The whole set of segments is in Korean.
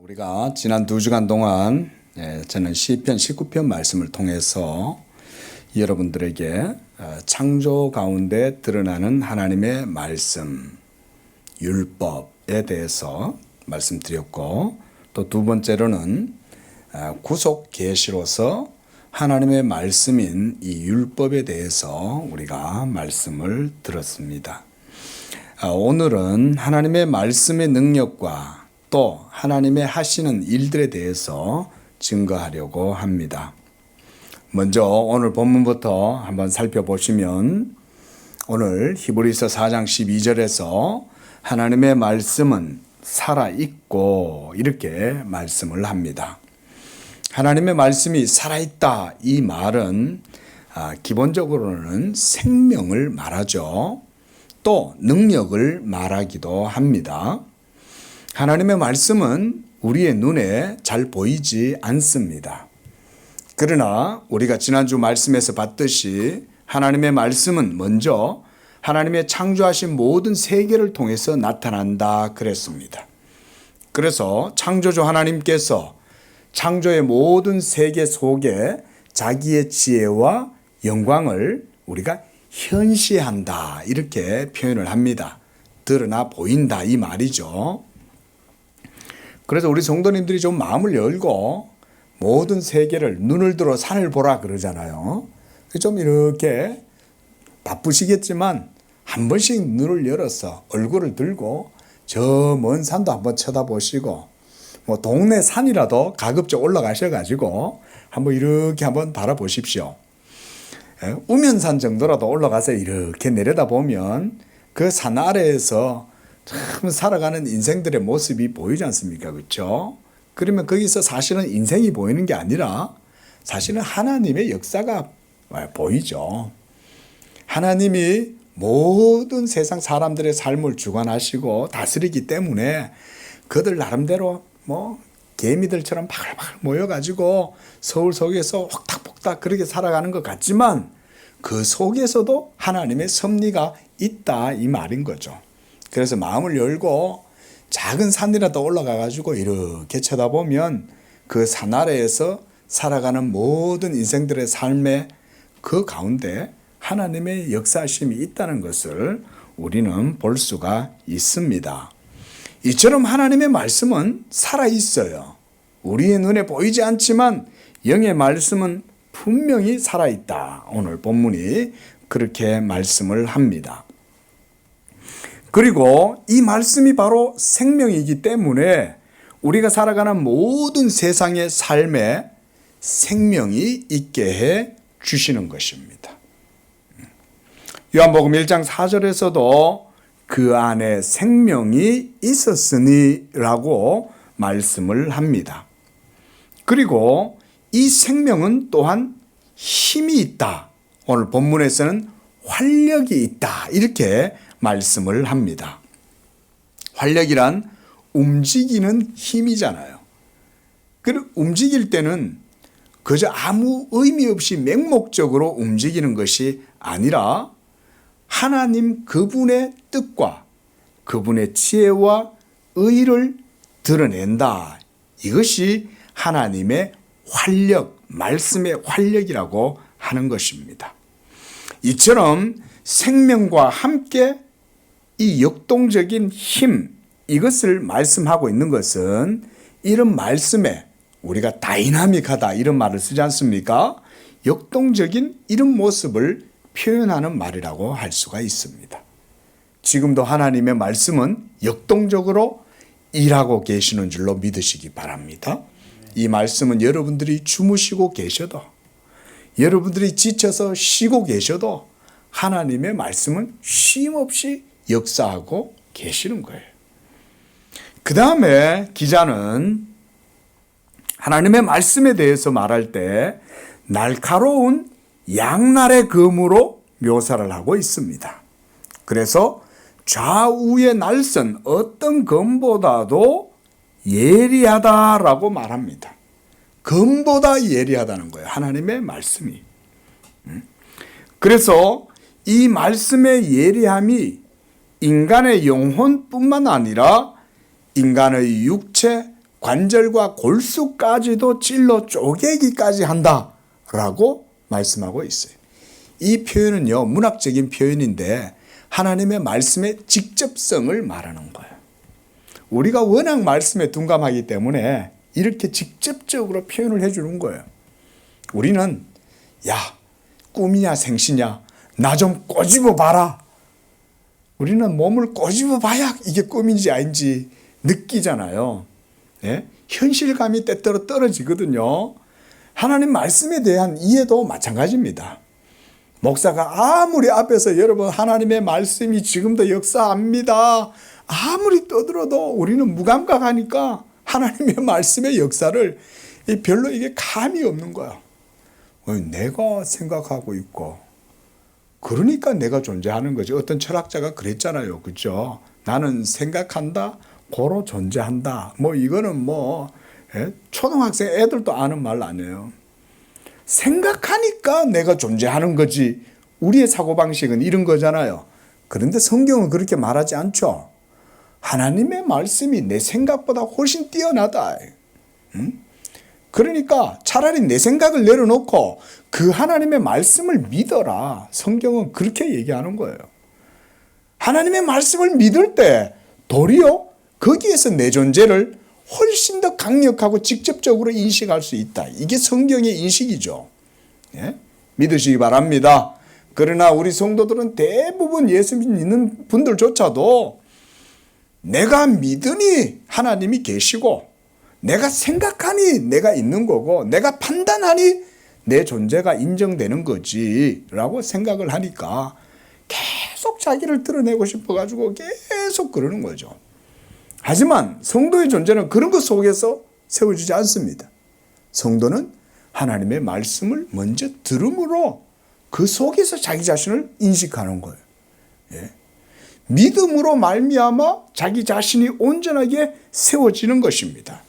우리가 지난 2주간 동안 저는 시편 19편 말씀을 통해서 여러분들에게 창조 가운데 드러나는 하나님의 말씀, 율법에 대해서 말씀드렸고, 또 두 번째로는 구속 계시로서 하나님의 말씀인 이 율법에 대해서 우리가 말씀을 들었습니다. 오늘은 하나님의 말씀의 능력과 또 하나님의 하시는 일들에 대해서 증거하려고 합니다. 먼저 오늘 본문부터 한번 살펴보시면 오늘 히브리서 4장 12절에서 하나님의 말씀은 살아있고 이렇게 말씀을 합니다. 하나님의 말씀이 살아있다, 이 말은 기본적으로는 생명을 말하죠. 또 능력을 말하기도 합니다. 하나님의 말씀은 우리의 눈에 잘 보이지 않습니다. 그러나 우리가 지난주 말씀에서 봤듯이 하나님의 말씀은 먼저 하나님의 창조하신 모든 세계를 통해서 나타난다 그랬습니다. 그래서 창조주 하나님께서 창조의 모든 세계 속에 자기의 지혜와 영광을 우리가 현시한다, 이렇게 표현을 합니다. 드러나 보인다, 이 말이죠. 그래서 우리 성도님들이 좀 마음을 열고 모든 세계를 눈을 들어 산을 보라 그러잖아요. 좀 이렇게 바쁘시겠지만 한 번씩 눈을 열어서 얼굴을 들고 저 먼 산도 한번 쳐다보시고, 뭐 동네 산이라도 가급적 올라가셔가지고 한번 이렇게 한번 바라보십시오. 우면산 정도라도 올라가서 이렇게 내려다보면 그 산 아래에서 참 살아가는 인생들의 모습이 보이지 않습니까? 그렇죠? 그러면 거기서 사실은 인생이 보이는 게 아니라 사실은 하나님의 역사가 보이죠. 하나님이 모든 세상 사람들의 삶을 주관하시고 다스리기 때문에 그들 나름대로 뭐 개미들처럼 바글바글 모여가지고 서울 속에서 혹닥복닥 그렇게 살아가는 것 같지만 그 속에서도 하나님의 섭리가 있다, 이 말인 거죠. 그래서 마음을 열고 작은 산이라도 올라가가지고 이렇게 쳐다보면 그 산 아래에서 살아가는 모든 인생들의 삶의 그 가운데 하나님의 역사심이 있다는 것을 우리는 볼 수가 있습니다. 이처럼 하나님의 말씀은 살아있어요. 우리의 눈에 보이지 않지만 영의 말씀은 분명히 살아있다. 오늘 본문이 그렇게 말씀을 합니다. 그리고 이 말씀이 바로 생명이기 때문에 우리가 살아가는 모든 세상의 삶에 생명이 있게 해 주시는 것입니다. 요한복음 1장 4절에서도 그 안에 생명이 있었으니 라고 말씀을 합니다. 그리고 이 생명은 또한 힘이 있다. 오늘 본문에서는 활력이 있다, 이렇게 말씀을 합니다. 활력이란 움직이는 힘이잖아요. 그 움직일 때는 그저 아무 의미 없이 맹목적으로 움직이는 것이 아니라 하나님 그분의 뜻과 그분의 지혜와 의를 드러낸다. 이것이 하나님의 활력, 말씀의 활력이라고 하는 것입니다. 이처럼 생명과 함께 이 역동적인 힘, 이것을 말씀하고 있는 것은 이런 말씀에 우리가 다이나믹하다, 이런 말을 쓰지 않습니까? 역동적인 이런 모습을 표현하는 말이라고 할 수가 있습니다. 지금도 하나님의 말씀은 역동적으로 일하고 계시는 줄로 믿으시기 바랍니다. 이 말씀은 여러분들이 주무시고 계셔도, 여러분들이 지쳐서 쉬고 계셔도 하나님의 말씀은 쉼없이 역사하고 계시는 거예요. 그 다음에 기자는 하나님의 말씀에 대해서 말할 때 날카로운 양날의 검으로 묘사를 하고 있습니다. 그래서 좌우의 날선 어떤 검보다도 예리하다라고 말합니다. 검보다 예리하다는 거예요, 하나님의 말씀이. 그래서 이 말씀의 예리함이 인간의 영혼뿐만 아니라 인간의 육체, 관절과 골수까지도 찔러 쪼개기까지 한다라고 말씀하고 있어요. 이 표현은요, 문학적인 표현인데 하나님의 말씀의 직접성을 말하는 거예요. 우리가 워낙 말씀에 둔감하기 때문에 이렇게 직접적으로 표현을 해주는 거예요. 우리는 야, 꿈이냐 생시냐 나 좀 꼬집어 봐라. 우리는 몸을 꼬집어 봐야 이게 꿈인지 아닌지 느끼잖아요. 예? 현실감이 때때로 떨어지거든요. 하나님 말씀에 대한 이해도 마찬가지입니다. 목사가 아무리 앞에서 여러분 하나님의 말씀이 지금도 역사합니다. 아무리 떠들어도 우리는 무감각하니까 하나님의 말씀의 역사를 별로 이게 감이 없는 거야. 내가 생각하고 있고 그러니까 내가 존재하는 거지. 어떤 철학자가 그랬잖아요. 그죠? 나는 생각한다, 고로 존재한다. 이거는 초등학생 애들도 아는 말 아니에요. 생각하니까 내가 존재하는 거지. 우리의 사고방식은 이런 거잖아요. 그런데 성경은 그렇게 말하지 않죠. 하나님의 말씀이 내 생각보다 훨씬 뛰어나다. 그러니까 차라리 내 생각을 내려놓고 그 하나님의 말씀을 믿어라. 성경은 그렇게 얘기하는 거예요. 하나님의 말씀을 믿을 때 도리어 거기에서 내 존재를 훨씬 더 강력하고 직접적으로 인식할 수 있다. 이게 성경의 인식이죠. 예? 믿으시기 바랍니다. 그러나 우리 성도들은 대부분 예수 믿는 분들조차도 내가 믿으니 하나님이 계시고 내가 생각하니 내가 있는 거고 내가 판단하니 내 존재가 인정되는 거지 라고 생각을 하니까 계속 자기를 드러내고 싶어가지고 계속 그러는 거죠. 하지만 성도의 존재는 그런 것 속에서 세워지지 않습니다. 성도는 하나님의 말씀을 먼저 들음으로 그 속에서 자기 자신을 인식하는 거예요. 예. 믿음으로 말미암아 자기 자신이 온전하게 세워지는 것입니다.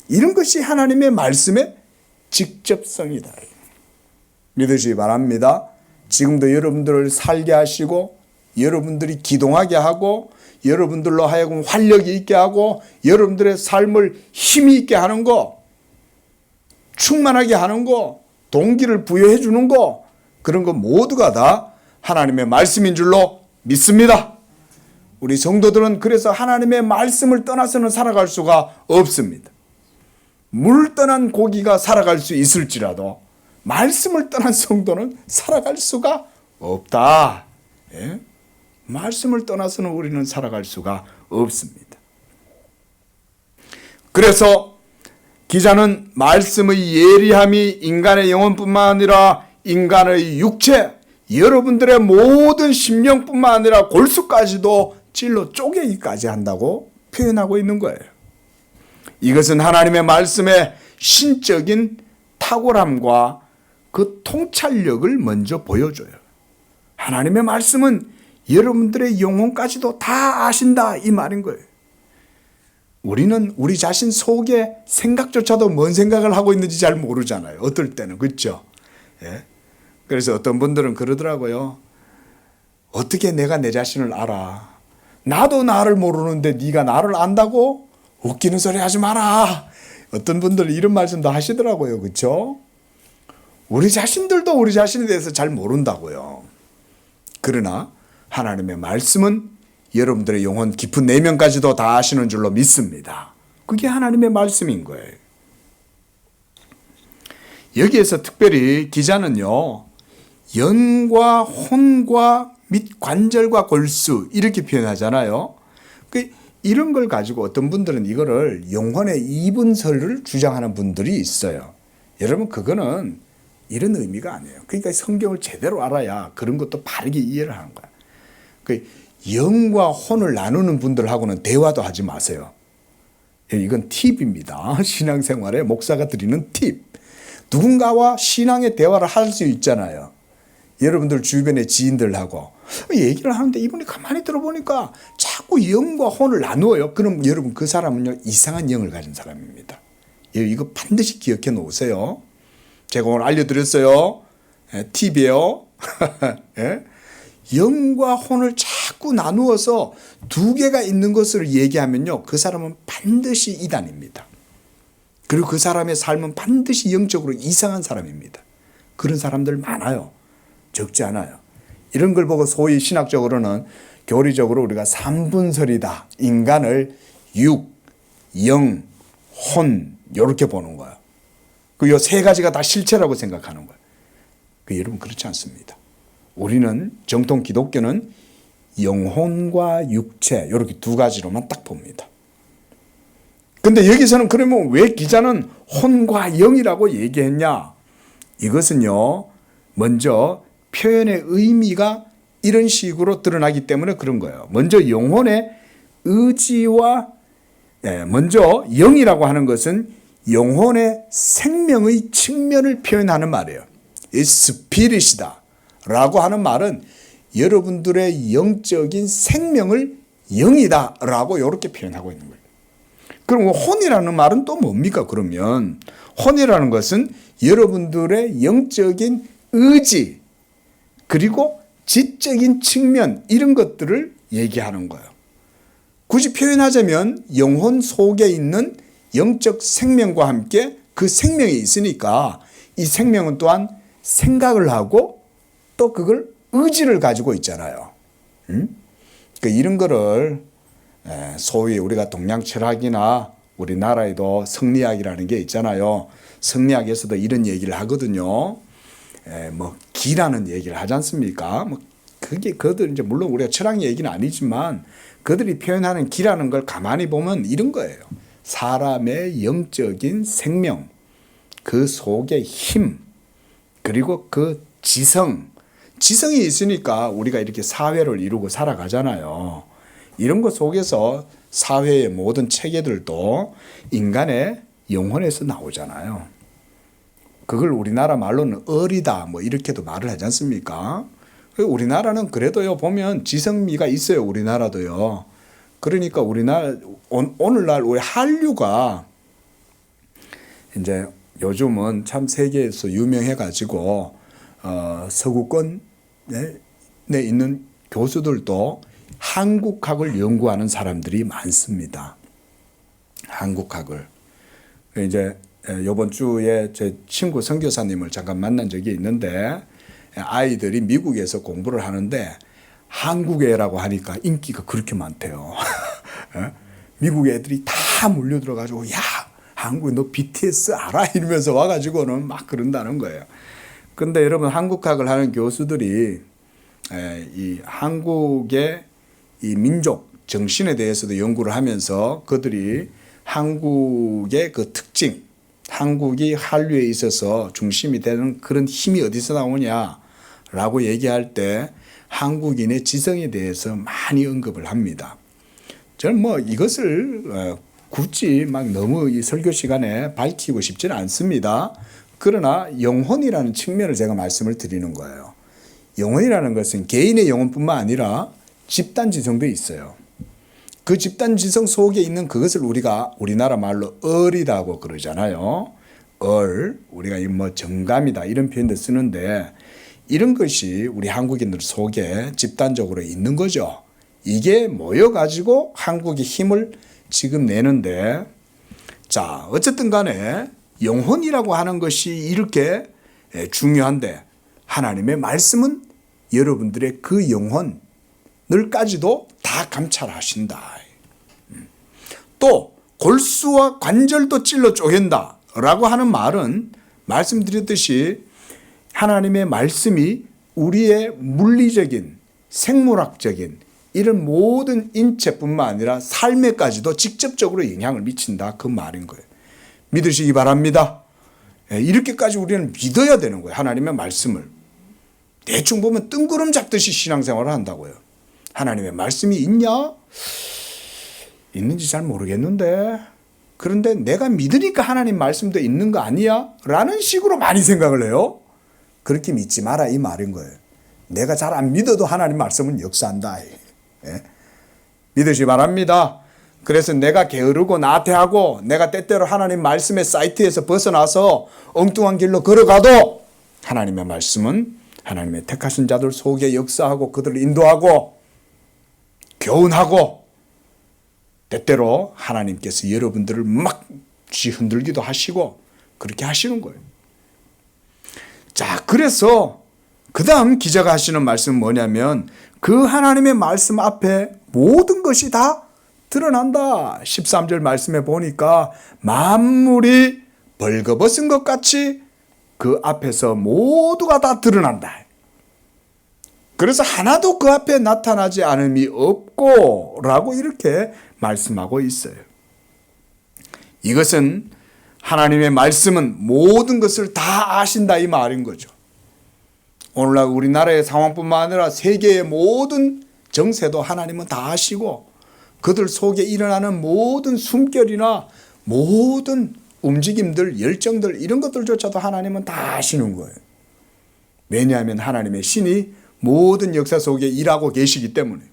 이런 것이 하나님의 말씀의 직접성이다. 믿으시기 바랍니다. 지금도 여러분들을 살게 하시고 여러분들이 기동하게 하고 여러분들로 하여금 활력이 있게 하고 여러분들의 삶을 힘이 있게 하는 거, 충만하게 하는 거, 동기를 부여해 주는 거, 그런 거 모두가 다 하나님의 말씀인 줄로 믿습니다. 우리 성도들은 그래서 하나님의 말씀을 떠나서는 살아갈 수가 없습니다. 물 떠난 고기가 살아갈 수 있을지라도 말씀을 떠난 성도는 살아갈 수가 없다. 예? 말씀을 떠나서는 우리는 살아갈 수가 없습니다. 그래서 기자는 말씀의 예리함이 인간의 영혼뿐만 아니라 인간의 육체, 여러분들의 모든 심령뿐만 아니라 골수까지도 찔러 쪼개기까지 한다고 표현하고 있는 거예요. 이것은 하나님의 말씀의 신적인 탁월함과 그 통찰력을 먼저 보여줘요. 하나님의 말씀은 여러분들의 영혼까지도 다 아신다 이 말인 거예요. 우리는 우리 자신 속에 생각조차도 뭔 생각을 하고 있는지 잘 모르잖아요. 어떨 때는. 그렇죠? 예? 그래서 어떤 분들은 그러더라고요. 어떻게 내가 내 자신을 알아? 나도 나를 모르는데 네가 나를 안다고? 웃기는 소리 하지 마라. 어떤 분들은 이런 말씀도 하시더라고요. 그렇죠? 우리 자신들도 우리 자신에 대해서 잘 모른다고요. 그러나 하나님의 말씀은 여러분들의 영혼 깊은 내면까지도 다 아시는 줄로 믿습니다. 그게 하나님의 말씀인 거예요. 여기에서 특별히 기자는요, 영과 혼과 및 관절과 골수 이렇게 표현하잖아요. 이런 걸 가지고 어떤 분들은 이거를 영혼의 이분설을 주장하는 분들이 있어요. 여러분 그거는 이런 의미가 아니에요. 그러니까 성경을 제대로 알아야 그런 것도 바르게 이해를 하는 거야. 영과 혼을 나누는 분들하고는 대화도 하지 마세요. 이건 팁입니다. 신앙생활에 목사가 드리는 팁. 누군가와 신앙의 대화를 할 수 있잖아요. 여러분들 주변의 지인들하고 얘기를 하는데 이분이 가만히 들어보니까 자꾸 영과 혼을 나누어요. 그럼 여러분 그 사람은요 이상한 영을 가진 사람입니다. 이거 반드시 기억해 놓으세요. 제가 오늘 알려드렸어요. 팁이에요. 예? 영과 혼을 자꾸 나누어서 두 개가 있는 것을 얘기하면요 그 사람은 반드시 이단입니다. 그리고 그 사람의 삶은 반드시 영적으로 이상한 사람입니다. 그런 사람들 많아요. 적지 않아요. 이런 걸 보고 소위 신학적으로는 교리적으로 우리가 삼분설이다. 인간을 육, 영, 혼 이렇게 보는 거예요. 그 요 세 가지가 다 실체라고 생각하는 거예요. 여러분 그렇지 않습니다. 우리는 정통 기독교는 영혼과 육체 이렇게 두 가지로만 딱 봅니다. 근데 여기서는 그러면 왜 기자는 혼과 영이라고 얘기했냐? 이것은요, 먼저 표현의 의미가 이런 식으로 드러나기 때문에 그런 거예요. 먼저 영혼의 의지와 먼저 영이라고 하는 것은 영혼의 생명의 측면을 표현하는 말이에요. 이 스피릿이다 라고 하는 말은 여러분들의 영적인 생명을 영이다 라고 이렇게 표현하고 있는 거예요. 그럼 혼이라는 말은 또 뭡니까? 그러면 혼이라는 것은 여러분들의 영적인 의지 그리고 지적인 측면 이런 것들을 얘기하는 거예요. 굳이 표현하자면 영혼 속에 있는 영적 생명과 함께 그 생명이 있으니까 이 생명은 또한 생각을 하고 또 그걸 의지를 가지고 있잖아요. 그러니까 이런 거를 소위 우리가 동양 철학이나 우리나라에도 성리학이라는 게 있잖아요. 성리학에서도 이런 얘기를 하거든요. 뭐 기라는 얘기를 하지 않습니까? 뭐 그게 그들 이제 물론 우리가 철학 얘기는 아니지만 그들이 표현하는 기라는 걸 가만히 보면 이런 거예요. 사람의 영적인 생명, 그 속의 힘, 그리고 그 지성이 있으니까 우리가 이렇게 사회를 이루고 살아가잖아요. 이런 것 속에서 사회의 모든 체계들도 인간의 영혼에서 나오잖아요. 그걸 우리나라 말로는 어리다 뭐 이렇게도 말을 하지 않습니까? 우리나라는 그래도요 보면 지성미가 있어요. 우리나라도요. 그러니까 우리나라 오늘날 우리 한류가 이제 요즘은 참 세계에서 유명해가지고 서구권에 있는 교수들도 한국학을 연구하는 사람들이 많습니다. 한국학을. 이제 이번 주에 제 친구 선교사님을 잠깐 만난 적이 있는데 아이들이 미국에서 공부를 하는데 한국애라고 하니까 인기가 그렇게 많대요. 미국 애들이 다 몰려들어가지고 야 한국에 너 BTS 알아? 이러면서 와가지고는 막 그런다는 거예요. 근데 여러분 한국학을 하는 교수들이 이 한국의 이 민족 정신에 대해서도 연구를 하면서 그들이 한국의 그 특징, 한국이 한류에 있어서 중심이 되는 그런 힘이 어디서 나오냐라고 얘기할 때 한국인의 지성에 대해서 많이 언급을 합니다. 저는 뭐 이것을 굳이 막 너무 이 설교 시간에 밝히고 싶지는 않습니다. 그러나 영혼이라는 측면을 제가 말씀을 드리는 거예요. 영혼이라는 것은 개인의 영혼뿐만 아니라 집단 지성도 있어요. 그 집단 지성 속에 있는 그것을 우리가 우리나라 말로 얼이라고 그러잖아요. 우리가 뭐 정감이다 이런 표현도 쓰는데 이런 것이 우리 한국인들 속에 집단적으로 있는 거죠. 이게 모여가지고 한국의 힘을 지금 내는데 자 어쨌든 간에 영혼이라고 하는 것이 이렇게 중요한데 하나님의 말씀은 여러분들의 그 영혼을까지도 다 감찰하신다. 또 골수와 관절도 찔러 쪼갠다 라고 하는 말은 말씀드렸듯이 하나님의 말씀이 우리의 물리적인 생물학적인 이런 모든 인체뿐만 아니라 삶에까지도 직접적으로 영향을 미친다 그 말인 거예요. 믿으시기 바랍니다. 이렇게까지 우리는 믿어야 되는 거예요. 하나님의 말씀을. 대충 보면 뜬구름 잡듯이 신앙생활을 한다고요. 하나님의 말씀이 있냐? 있는지 잘 모르겠는데 그런데 내가 믿으니까 하나님 말씀도 있는 거 아니야? 라는 식으로 많이 생각을 해요. 그렇게 믿지 마라 이 말인 거예요. 내가 잘 안 믿어도 하나님 말씀은 역사한다. 믿으시기 바랍니다. 그래서 내가 게으르고 나태하고 내가 때때로 하나님 말씀의 사이트에서 벗어나서 엉뚱한 길로 걸어가도 하나님의 말씀은 하나님의 택하신 자들 속에 역사하고 그들을 인도하고 교훈하고 때때로 하나님께서 여러분들을 막 흔들기도 하시고 그렇게 하시는 거예요. 자, 그래서 그 다음 기자가 하시는 말씀은 뭐냐면 그 하나님의 말씀 앞에 모든 것이 다 드러난다. 13절 말씀에 보니까 만물이 벌거벗은 것 같이 그 앞에서 모두가 다 드러난다. 그래서 하나도 그 앞에 나타나지 않음이 없고 라고 이렇게 말씀하고 있어요. 이것은 하나님의 말씀은 모든 것을 다 아신다 이 말인 거죠. 오늘날 우리나라의 상황뿐만 아니라 세계의 모든 정세도 하나님은 다 아시고 그들 속에 일어나는 모든 숨결이나 모든 움직임들, 열정들 이런 것들조차도 하나님은 다 아시는 거예요. 왜냐하면 하나님의 신이 모든 역사 속에 일하고 계시기 때문에.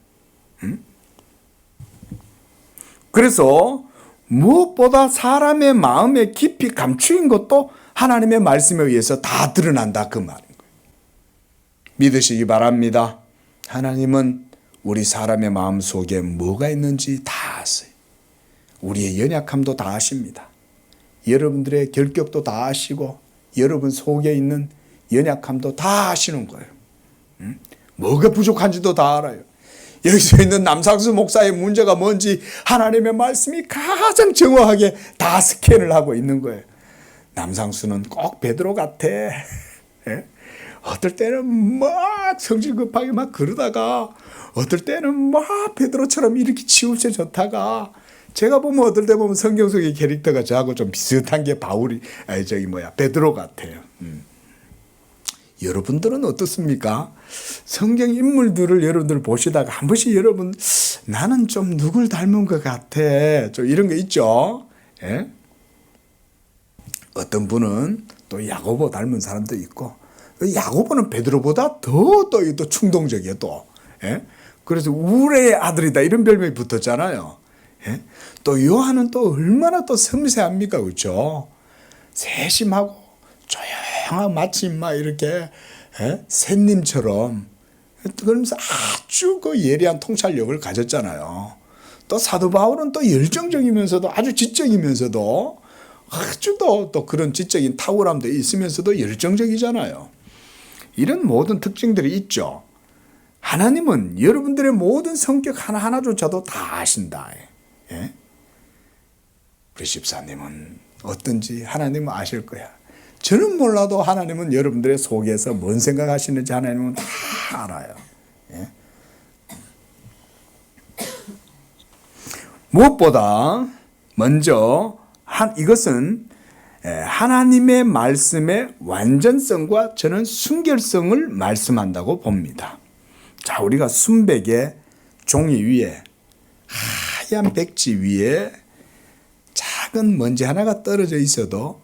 그래서 무엇보다 사람의 마음에 깊이 감추인 것도 하나님의 말씀에 의해서 다 드러난다 그 말인 거예요. 믿으시기 바랍니다. 하나님은 우리 사람의 마음 속에 뭐가 있는지 다 아세요. 우리의 연약함도 다 아십니다. 여러분들의 결격도 다 아시고 여러분 속에 있는 연약함도 다 아시는 거예요. 뭐가 부족한지도 다 알아요. 여기서 있는 남상수 목사의 문제가 뭔지 하나님의 말씀이 가장 정확하게 다 스캔을 하고 있는 거예요. 남상수는 꼭 베드로 같아. 어떨 때는 막 성질 급하게 막 그러다가 어떨 때는 막 베드로처럼 이렇게 치우쳐졌다가 제가 보면 어떨 때 보면 성경 속의 캐릭터가 저하고 좀 비슷한 게 베드로 같아요. 여러분들은 어떻습니까? 성경 인물들을 여러분들 보시다가 한 번씩 여러분 나는 좀 누굴 닮은 것 같아. 좀 이런 거 있죠. 예? 어떤 분은 또 야고보 닮은 사람도 있고 야고보는 베드로보다 더 충동적이에요. 또. 예? 그래서 우레의 아들이다 이런 별명이 붙었잖아요. 예? 또 요한은 또 얼마나 또 섬세합니까? 그렇죠? 세심하고 조용하고 마치 막 이렇게 샌님처럼 그러면서 아주 그 예리한 통찰력을 가졌잖아요. 또 사도 바울은 또 열정적이면서도 아주 지적이면서도 아주 또 그런 지적인 탁월함도 있으면서도 열정적이잖아요. 이런 모든 특징들이 있죠. 하나님은 여러분들의 모든 성격 하나하나조차도 다 아신다. 예? 우리 집사님은 어떤지 하나님은 아실 거야. 저는 몰라도 하나님은 여러분들의 속에서 뭔 생각하시는지 하나님은 다 알아요. 예? 무엇보다 먼저 이것은 하나님의 말씀의 완전성과 저는 순결성을 말씀한다고 봅니다. 자, 우리가 순백의 종이 위에 하얀 백지 위에 작은 먼지 하나가 떨어져 있어도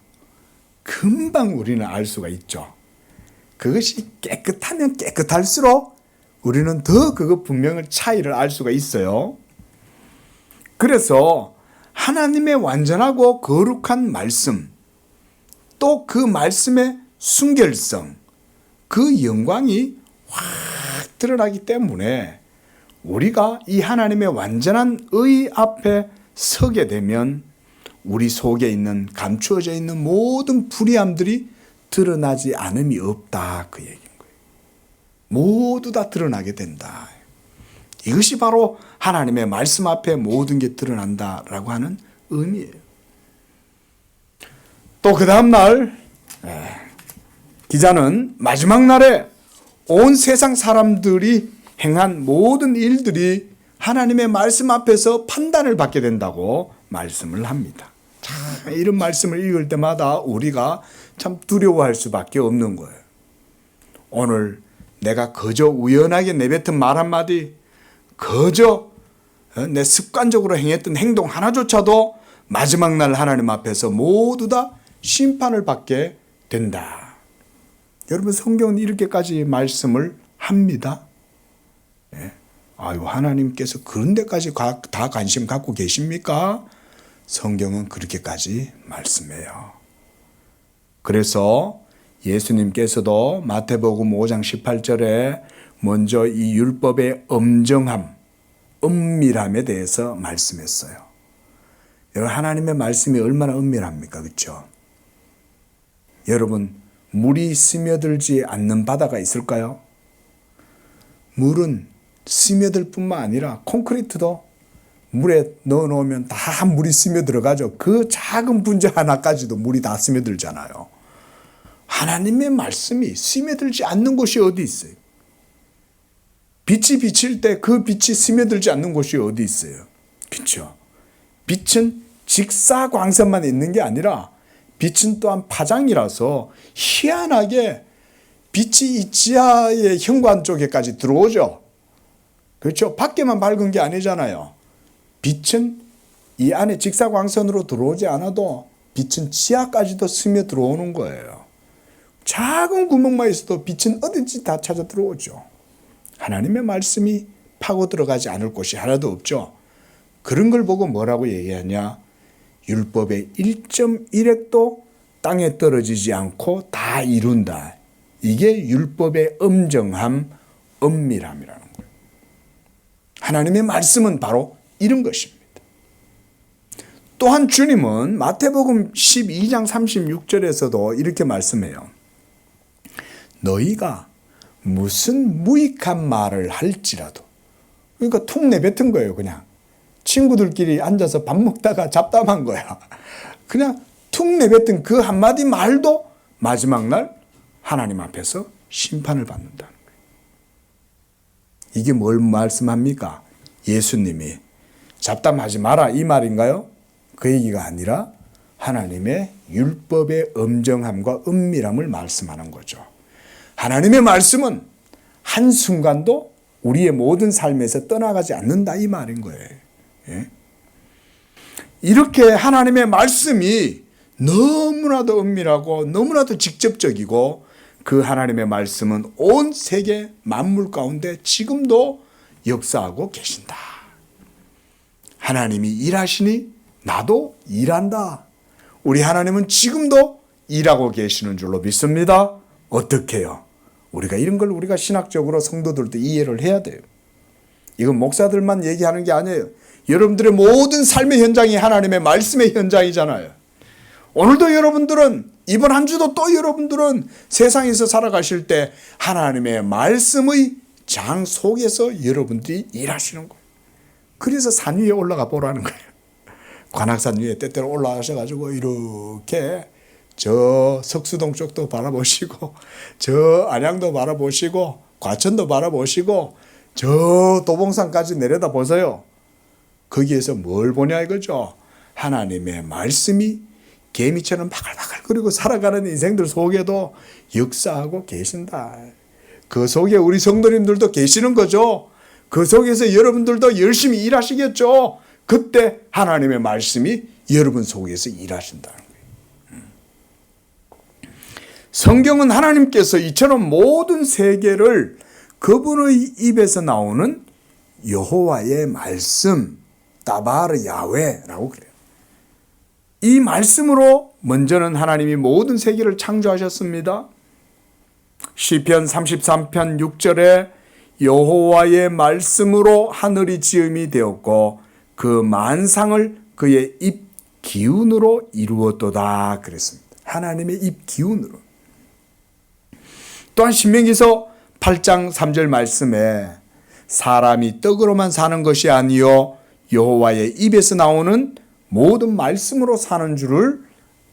금방 우리는 알 수가 있죠. 그것이 깨끗하면 깨끗할수록 우리는 더 그거 분명한 차이를 알 수가 있어요. 그래서 하나님의 완전하고 거룩한 말씀, 또 그 말씀의 순결성, 그 영광이 확 드러나기 때문에 우리가 이 하나님의 완전한 의 앞에 서게 되면 우리 속에 있는 감추어져 있는 모든 불의함들이 드러나지 않음이 없다 그 얘기인 거예요. 모두 다 드러나게 된다. 이것이 바로 하나님의 말씀 앞에 모든 게 드러난다라고 하는 의미예요. 또 그 다음 날 기자는 마지막 날에 온 세상 사람들이 행한 모든 일들이 하나님의 말씀 앞에서 판단을 받게 된다고 말씀을 합니다. 참 이런 말씀을 읽을 때마다 우리가 참 두려워할 수밖에 없는 거예요. 오늘 내가 그저 우연하게 내뱉은 말 한마디, 그저 내 습관적으로 행했던 행동 하나조차도 마지막 날 하나님 앞에서 모두 다 심판을 받게 된다. 여러분 성경은 이렇게까지 말씀을 합니다. 아유, 하나님께서 그런 데까지 다 관심 갖고 계십니까? 성경은 그렇게까지 말씀해요. 그래서 예수님께서도 마태복음 5장 18절에 먼저 이 율법의 엄정함, 엄밀함에 대해서 말씀했어요. 여러분, 하나님의 말씀이 얼마나 은밀합니까? 그렇죠? 여러분, 물이 스며들지 않는 바다가 있을까요? 물은 스며들 뿐만 아니라 콘크리트도 물에 넣어놓으면 다 물이 스며들어가죠. 그 작은 분자 하나까지도 물이 다 스며들잖아요. 하나님의 말씀이 스며들지 않는 곳이 어디 있어요? 빛이 비칠 때 그 빛이 스며들지 않는 곳이 어디 있어요? 그렇죠? 빛은 직사광선만 있는 게 아니라 빛은 또한 파장이라서 희한하게 빛이 이 지하의 현관 쪽에까지 들어오죠. 그렇죠? 밖에만 밝은 게 아니잖아요. 빛은 이 안에 직사광선으로 들어오지 않아도 빛은 지하까지도 스며 들어오는 거예요. 작은 구멍만 있어도 빛은 어딘지 다 찾아 들어오죠. 하나님의 말씀이 파고 들어가지 않을 곳이 하나도 없죠. 그런 걸 보고 뭐라고 얘기하냐? 율법의 1.1획도 땅에 떨어지지 않고 다 이룬다. 이게 율법의 엄정함, 엄밀함이라는 거예요. 하나님의 말씀은 바로 이런 것입니다. 또한 주님은 마태복음 12장 36절에서도 이렇게 말씀해요. 너희가 무슨 무익한 말을 할지라도, 그러니까 툭 내뱉은 거예요. 그냥 친구들끼리 앉아서 밥 먹다가 잡담한 거야. 그냥 툭 내뱉은 그 한마디 말도 마지막 날 하나님 앞에서 심판을 받는다는 거예요. 이게 뭘 말씀합니까? 예수님이 잡담하지 마라 이 말인가요? 그 얘기가 아니라 하나님의 율법의 엄정함과 은밀함을 말씀하는 거죠. 하나님의 말씀은 한순간도 우리의 모든 삶에서 떠나가지 않는다 이 말인 거예요. 예? 이렇게 하나님의 말씀이 너무나도 은밀하고 너무나도 직접적이고 그 하나님의 말씀은 온 세계 만물 가운데 지금도 역사하고 계신다. 하나님이 일하시니 나도 일한다. 우리 하나님은 지금도 일하고 계시는 줄로 믿습니다. 어떻게 해요? 우리가 이런 걸 우리가 신학적으로 성도들도 이해를 해야 돼요. 이건 목사들만 얘기하는 게 아니에요. 여러분들의 모든 삶의 현장이 하나님의 말씀의 현장이잖아요. 오늘도 여러분들은, 이번 한 주도 또 여러분들은 세상에서 살아가실 때 하나님의 말씀의 장 속에서 여러분들이 일하시는 거예요. 그래서 산 위에 올라가 보라는 거예요. 관악산 위에 때때로 올라가셔가지고 이렇게 저 석수동 쪽도 바라보시고 저 안양도 바라보시고 과천도 바라보시고 저 도봉산까지 내려다 보세요. 거기에서 뭘 보냐 이거죠. 하나님의 말씀이 개미처럼 바글바글거리고 살아가는 인생들 속에도 역사하고 계신다. 그 속에 우리 성도님들도 계시는 거죠. 그 속에서 여러분들도 열심히 일하시겠죠. 그때 하나님의 말씀이 여러분 속에서 일하신다는 거예요. 성경은 하나님께서 이처럼 모든 세계를 그분의 입에서 나오는 여호와의 말씀, 다바르 야훼라고 그래요. 이 말씀으로 먼저는 하나님이 모든 세계를 창조하셨습니다. 시편 33편 6절에 여호와의 말씀으로 하늘이 지음이 되었고 그 만상을 그의 입 기운으로 이루었도다 그랬습니다. 하나님의 입 기운으로. 또한 신명기서 8장 3절 말씀에 사람이 떡으로만 사는 것이 아니요 여호와의 입에서 나오는 모든 말씀으로 사는 줄을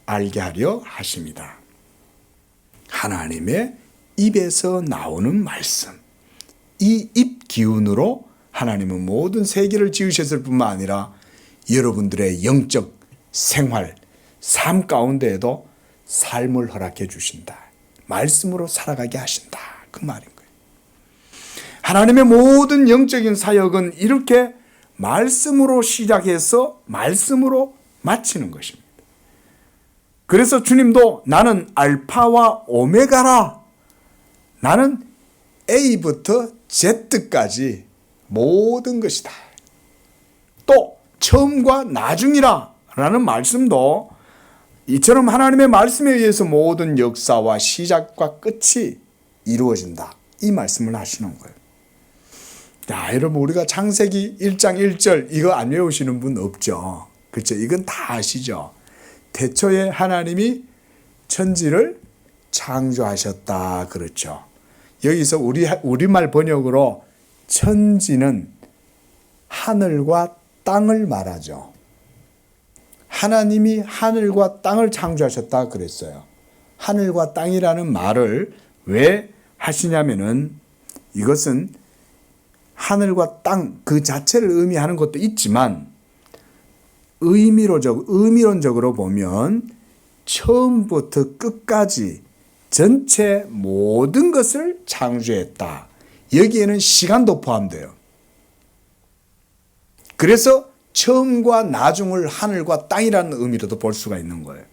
알게 하려 하십니다. 하나님의 입에서 나오는 말씀, 이 입 기운으로 하나님은 모든 세계를 지으셨을 뿐만 아니라 여러분들의 영적 생활, 삶 가운데에도 삶을 허락해 주신다. 말씀으로 살아가게 하신다. 그 말인 거예요. 하나님의 모든 영적인 사역은 이렇게 말씀으로 시작해서 말씀으로 마치는 것입니다. 그래서 주님도 나는 알파와 오메가라. 나는 A부터 Z까지 모든 것이다. 또 처음과 나중이라 라는 말씀도 이처럼 하나님의 말씀에 의해서 모든 역사와 시작과 끝이 이루어진다. 이 말씀을 하시는 거예요. 자, 여러분 우리가 창세기 1장 1절 이거 안 외우시는 분 없죠? 그렇죠. 이건 다 아시죠. 태초에 하나님이 천지를 창조하셨다. 그렇죠. 여기서 우리말 번역으로 천지는 하늘과 땅을 말하죠. 하나님이 하늘과 땅을 창조하셨다 그랬어요. 하늘과 땅이라는 말을 왜 하시냐면은 이것은 하늘과 땅 그 자체를 의미하는 것도 있지만 의미론적으로 보면 처음부터 끝까지 전체 모든 것을 창조했다. 여기에는 시간도 포함돼요. 그래서 처음과 나중을 하늘과 땅이라는 의미로도 볼 수가 있는 거예요.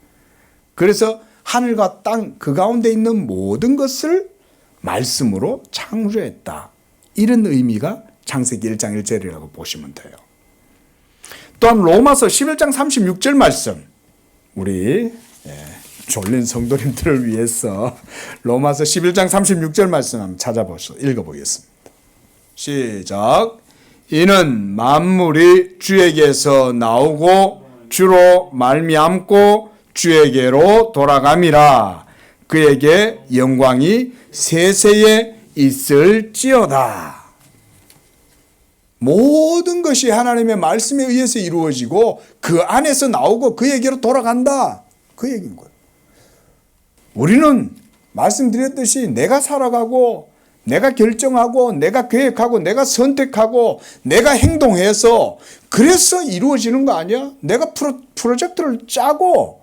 그래서 하늘과 땅 그 가운데 있는 모든 것을 말씀으로 창조했다. 이런 의미가 창세기 1장 1절이라고 보시면 돼요. 또한 로마서 11장 36절 말씀, 우리 졸린 성도님들을 위해서 로마서 11장 36절 말씀 한번 읽어보겠습니다. 시작. 이는 만물이 주에게서 나오고 주로 말미암고 주에게로 돌아감이라. 그에게 영광이 세세에 있을지어다. 모든 것이 하나님의 말씀에 의해서 이루어지고 그 안에서 나오고 그에게로 돌아간다. 그 얘기인 거예요. 우리는 말씀드렸듯이 내가 살아가고 내가 결정하고 내가 계획하고 내가 선택하고 내가 행동해서 그래서 이루어지는 거 아니야? 내가 프로젝트를 짜고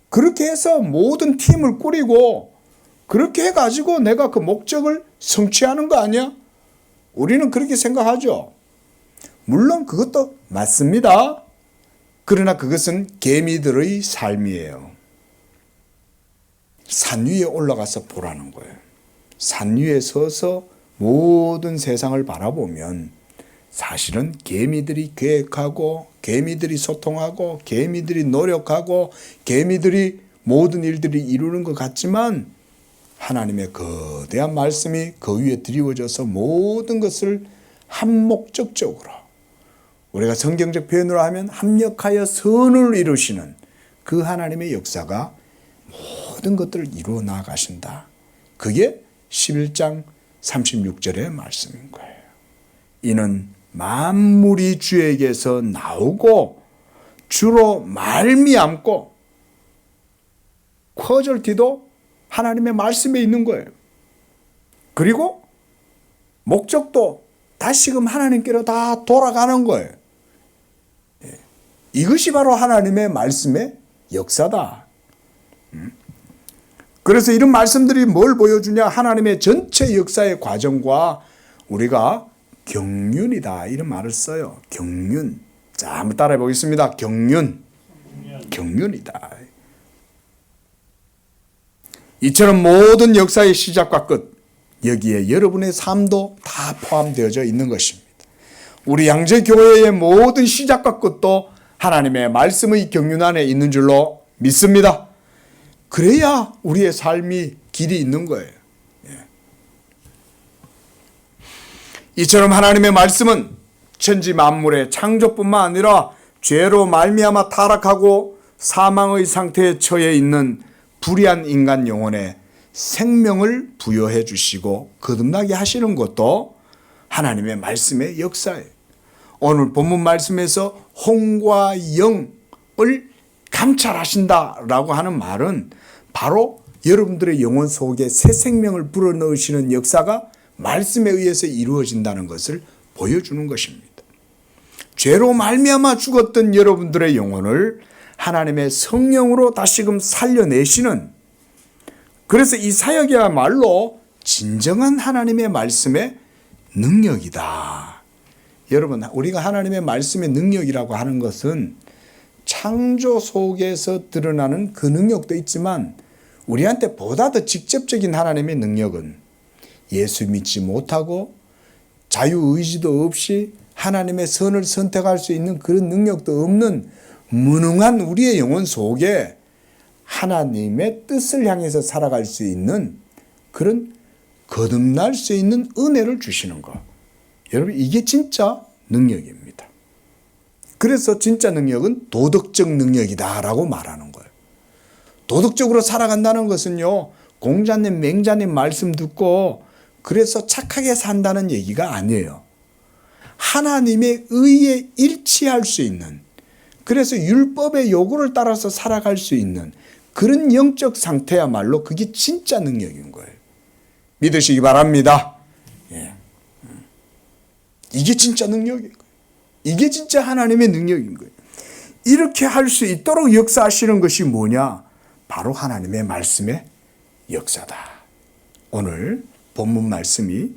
그렇게 해서 모든 팀을 꾸리고 그렇게 해가지고 내가 그 목적을 성취하는 거 아니야? 우리는 그렇게 생각하죠. 물론 그것도 맞습니다. 그러나 그것은 개미들의 삶이에요. 산 위에 올라가서 보라는 거예요. 산 위에 서서 모든 세상을 바라보면 사실은 개미들이 계획하고 개미들이 소통하고 개미들이 노력하고 개미들이 모든 일들이 이루는 것 같지만 하나님의 거대한 말씀이 그 위에 드리워져서 모든 것을 한목적적으로 우리가 성경적 표현으로 하면 합력하여 선을 이루시는 그 하나님의 역사가 모든 것들을 이루어 나가신다. 그게 11장 36절의 말씀인 거예요. 이는 만물이 주에게서 나오고 주로 말미암고 커절티도 하나님의 말씀에 있는 거예요. 그리고 목적도 다시금 하나님께로 다 돌아가는 거예요. 이것이 바로 하나님의 말씀의 역사다. 그래서 이런 말씀들이 뭘 보여주냐? 하나님의 전체 역사의 과정과 우리가 경륜이다 이런 말을 써요. 경륜. 자, 한번 따라해 보겠습니다. 경륜. 경륜이다. 이처럼 모든 역사의 시작과 끝, 여기에 여러분의 삶도 다 포함되어져 있는 것입니다. 우리 양재교회의 모든 시작과 끝도 하나님의 말씀의 경륜 안에 있는 줄로 믿습니다. 그래야 우리의 삶이 길이 있는 거예요. 이처럼 하나님의 말씀은 천지 만물의 창조뿐만 아니라 죄로 말미암아 타락하고 사망의 상태에 처해 있는 불의한 인간 영혼에 생명을 부여해 주시고 거듭나게 하시는 것도 하나님의 말씀의 역사예요. 오늘 본문 말씀에서 혼과 영을 감찰하신다라고 하는 말은 바로 여러분들의 영혼 속에 새 생명을 불어넣으시는 역사가 말씀에 의해서 이루어진다는 것을 보여주는 것입니다. 죄로 말미암아 죽었던 여러분들의 영혼을 하나님의 성령으로 다시금 살려내시는, 그래서 이 사역이야말로 진정한 하나님의 말씀의 능력이다. 여러분, 우리가 하나님의 말씀의 능력이라고 하는 것은 창조 속에서 드러나는 그 능력도 있지만 우리한테 보다 더 직접적인 하나님의 능력은 예수 믿지 못하고 자유의지도 없이 하나님의 선을 선택할 수 있는 그런 능력도 없는 무능한 우리의 영혼 속에 하나님의 뜻을 향해서 살아갈 수 있는 그런 거듭날 수 있는 은혜를 주시는 것. 여러분, 이게 진짜 능력입니다. 그래서 진짜 능력은 도덕적 능력이다라고 말하는 거예요. 도덕적으로 살아간다는 것은요, 공자님, 맹자님 말씀 듣고 그래서 착하게 산다는 얘기가 아니에요. 하나님의 의에 일치할 수 있는, 그래서 율법의 요구를 따라서 살아갈 수 있는 그런 영적 상태야말로 그게 진짜 능력인 거예요. 믿으시기 바랍니다. 예. 이게 진짜 능력인 거예요. 이게 진짜 하나님의 능력인 거예요. 이렇게 할 수 있도록 역사하시는 것이 뭐냐? 바로 하나님의 말씀의 역사다. 오늘 본문 말씀이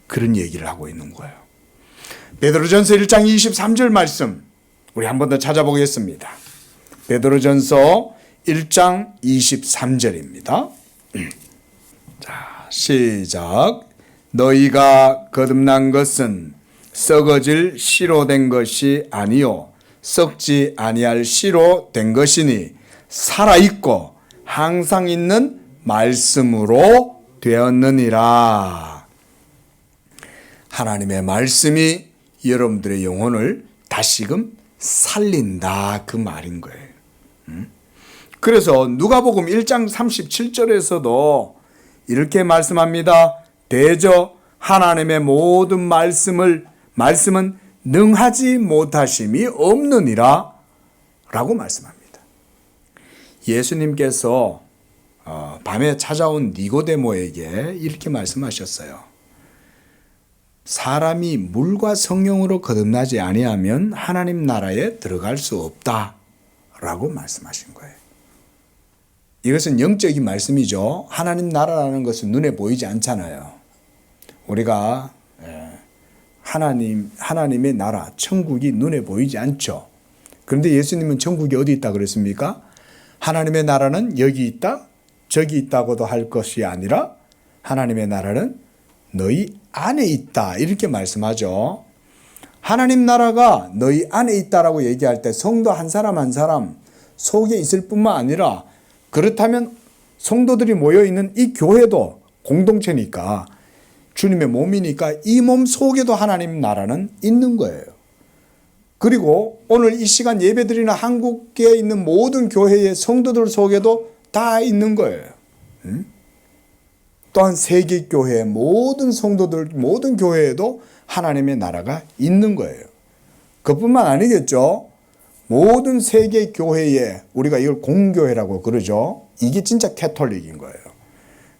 그런 얘기를 하고 있는 거예요. 베드로전서 1장 23절 말씀 우리 한 번 더 찾아보겠습니다. 베드로전서 1장 23절입니다. 자, 시작. 너희가 거듭난 것은 썩어질 씨로 된 것이 아니요 썩지 아니할 씨로 된 것이니 살아있고 항상 있는 말씀으로 되었느니라. 하나님의 말씀이 여러분들의 영혼을 다시금 살린다, 그 말인 거예요. 그래서 누가복음 1장 37절에서도 이렇게 말씀합니다. 대저 하나님의 모든 말씀은 능하지 못하심이 없느니라 라고 말씀합니다. 예수님께서 밤에 찾아온 니고데모에게 이렇게 말씀하셨어요. 사람이 물과 성령으로 거듭나지 아니하면 하나님 나라에 들어갈 수 없다 라고 말씀하신 거예요. 이것은 영적인 말씀이죠. 하나님 나라라는 것은 눈에 보이지 않잖아요. 우리가 하나님의 나라, 천국이 눈에 보이지 않죠. 그런데 예수님은 천국이 어디 있다 그랬습니까? 하나님의 나라는 여기 있다, 저기 있다고도 할 것이 아니라 하나님의 나라는 너희 안에 있다, 이렇게 말씀하죠. 하나님 나라가 너희 안에 있다라고 얘기할 때 성도 한 사람 한 사람 속에 있을 뿐만 아니라, 그렇다면 성도들이 모여있는 이 교회도 공동체니까, 주님의 몸이니까 이 몸 속에도 하나님 나라는 있는 거예요. 그리고 오늘 이 시간 예배드리는 한국에 있는 모든 교회의 성도들 속에도 다 있는 거예요. 또한 세계교회 모든 성도들, 모든 교회에도 하나님의 나라가 있는 거예요. 그뿐만 아니겠죠. 모든 세계교회에, 우리가 이걸 공교회라고 그러죠. 이게 진짜 캐톨릭인 거예요.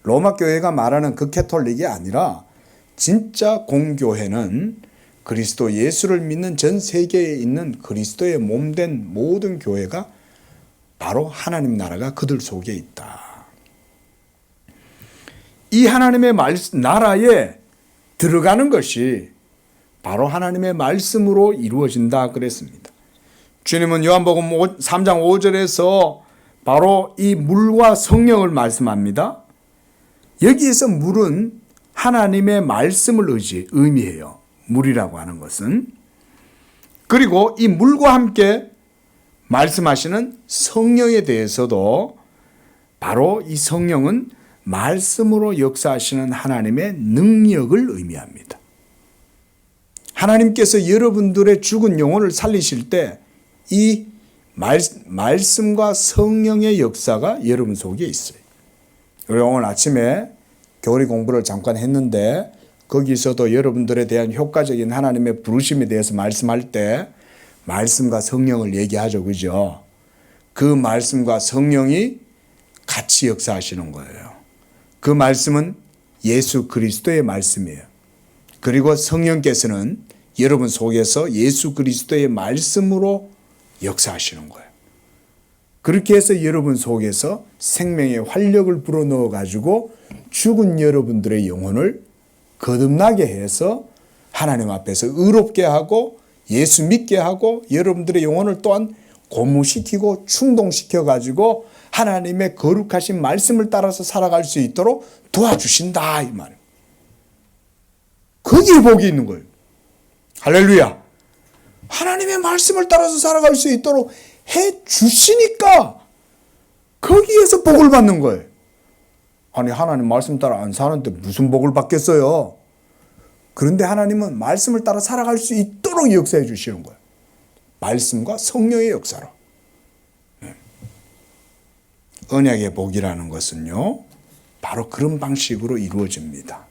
로마 교회가 말하는 그 캐톨릭이 아니라 진짜 공교회는 그리스도 예수를 믿는 전 세계에 있는 그리스도의 몸된 모든 교회가 바로 하나님 나라가 그들 속에 있다. 이 하나님의 나라에 들어가는 것이 바로 하나님의 말씀으로 이루어진다 그랬습니다. 주님은 요한복음 3장 5절에서 바로 이 물과 성령을 말씀합니다. 여기에서 물은 하나님의 말씀을 의미해요. 물이라고 하는 것은. 그리고 이 물과 함께 말씀하시는 성령에 대해서도 바로 이 성령은 말씀으로 역사하시는 하나님의 능력을 의미합니다. 하나님께서 여러분들의 죽은 영혼을 살리실 때 이 말씀과 성령의 역사가 여러분 속에 있어요. 우리 오늘 아침에 교리 공부를 잠깐 했는데 거기서도 여러분들에 대한 효과적인 하나님의 부르심에 대해서 말씀할 때 말씀과 성령을 얘기하죠. 그죠? 그 말씀과 성령이 같이 역사하시는 거예요. 그 말씀은 예수 그리스도의 말씀이에요. 그리고 성령께서는 여러분 속에서 예수 그리스도의 말씀으로 역사하시는 거예요. 그렇게 해서 여러분 속에서 생명의 활력을 불어넣어 가지고 죽은 여러분들의 영혼을 거듭나게 해서 하나님 앞에서 의롭게 하고 예수 믿게 하고 여러분들의 영혼을 또한 고무시키고 충동시켜 가지고 하나님의 거룩하신 말씀을 따라서 살아갈 수 있도록 도와주신다, 이 말이에요. 거기에 복이 있는 거예요. 할렐루야. 하나님의 말씀을 따라서 살아갈 수 있도록 해 주시니까 거기에서 복을 받는 거예요. 아니, 하나님 말씀 따라 안 사는데 무슨 복을 받겠어요? 그런데 하나님은 말씀을 따라 살아갈 수 있도록 역사해 주시는 거예요. 말씀과 성령의 역사로. 언약의 복이라는 것은요, 바로 그런 방식으로 이루어집니다.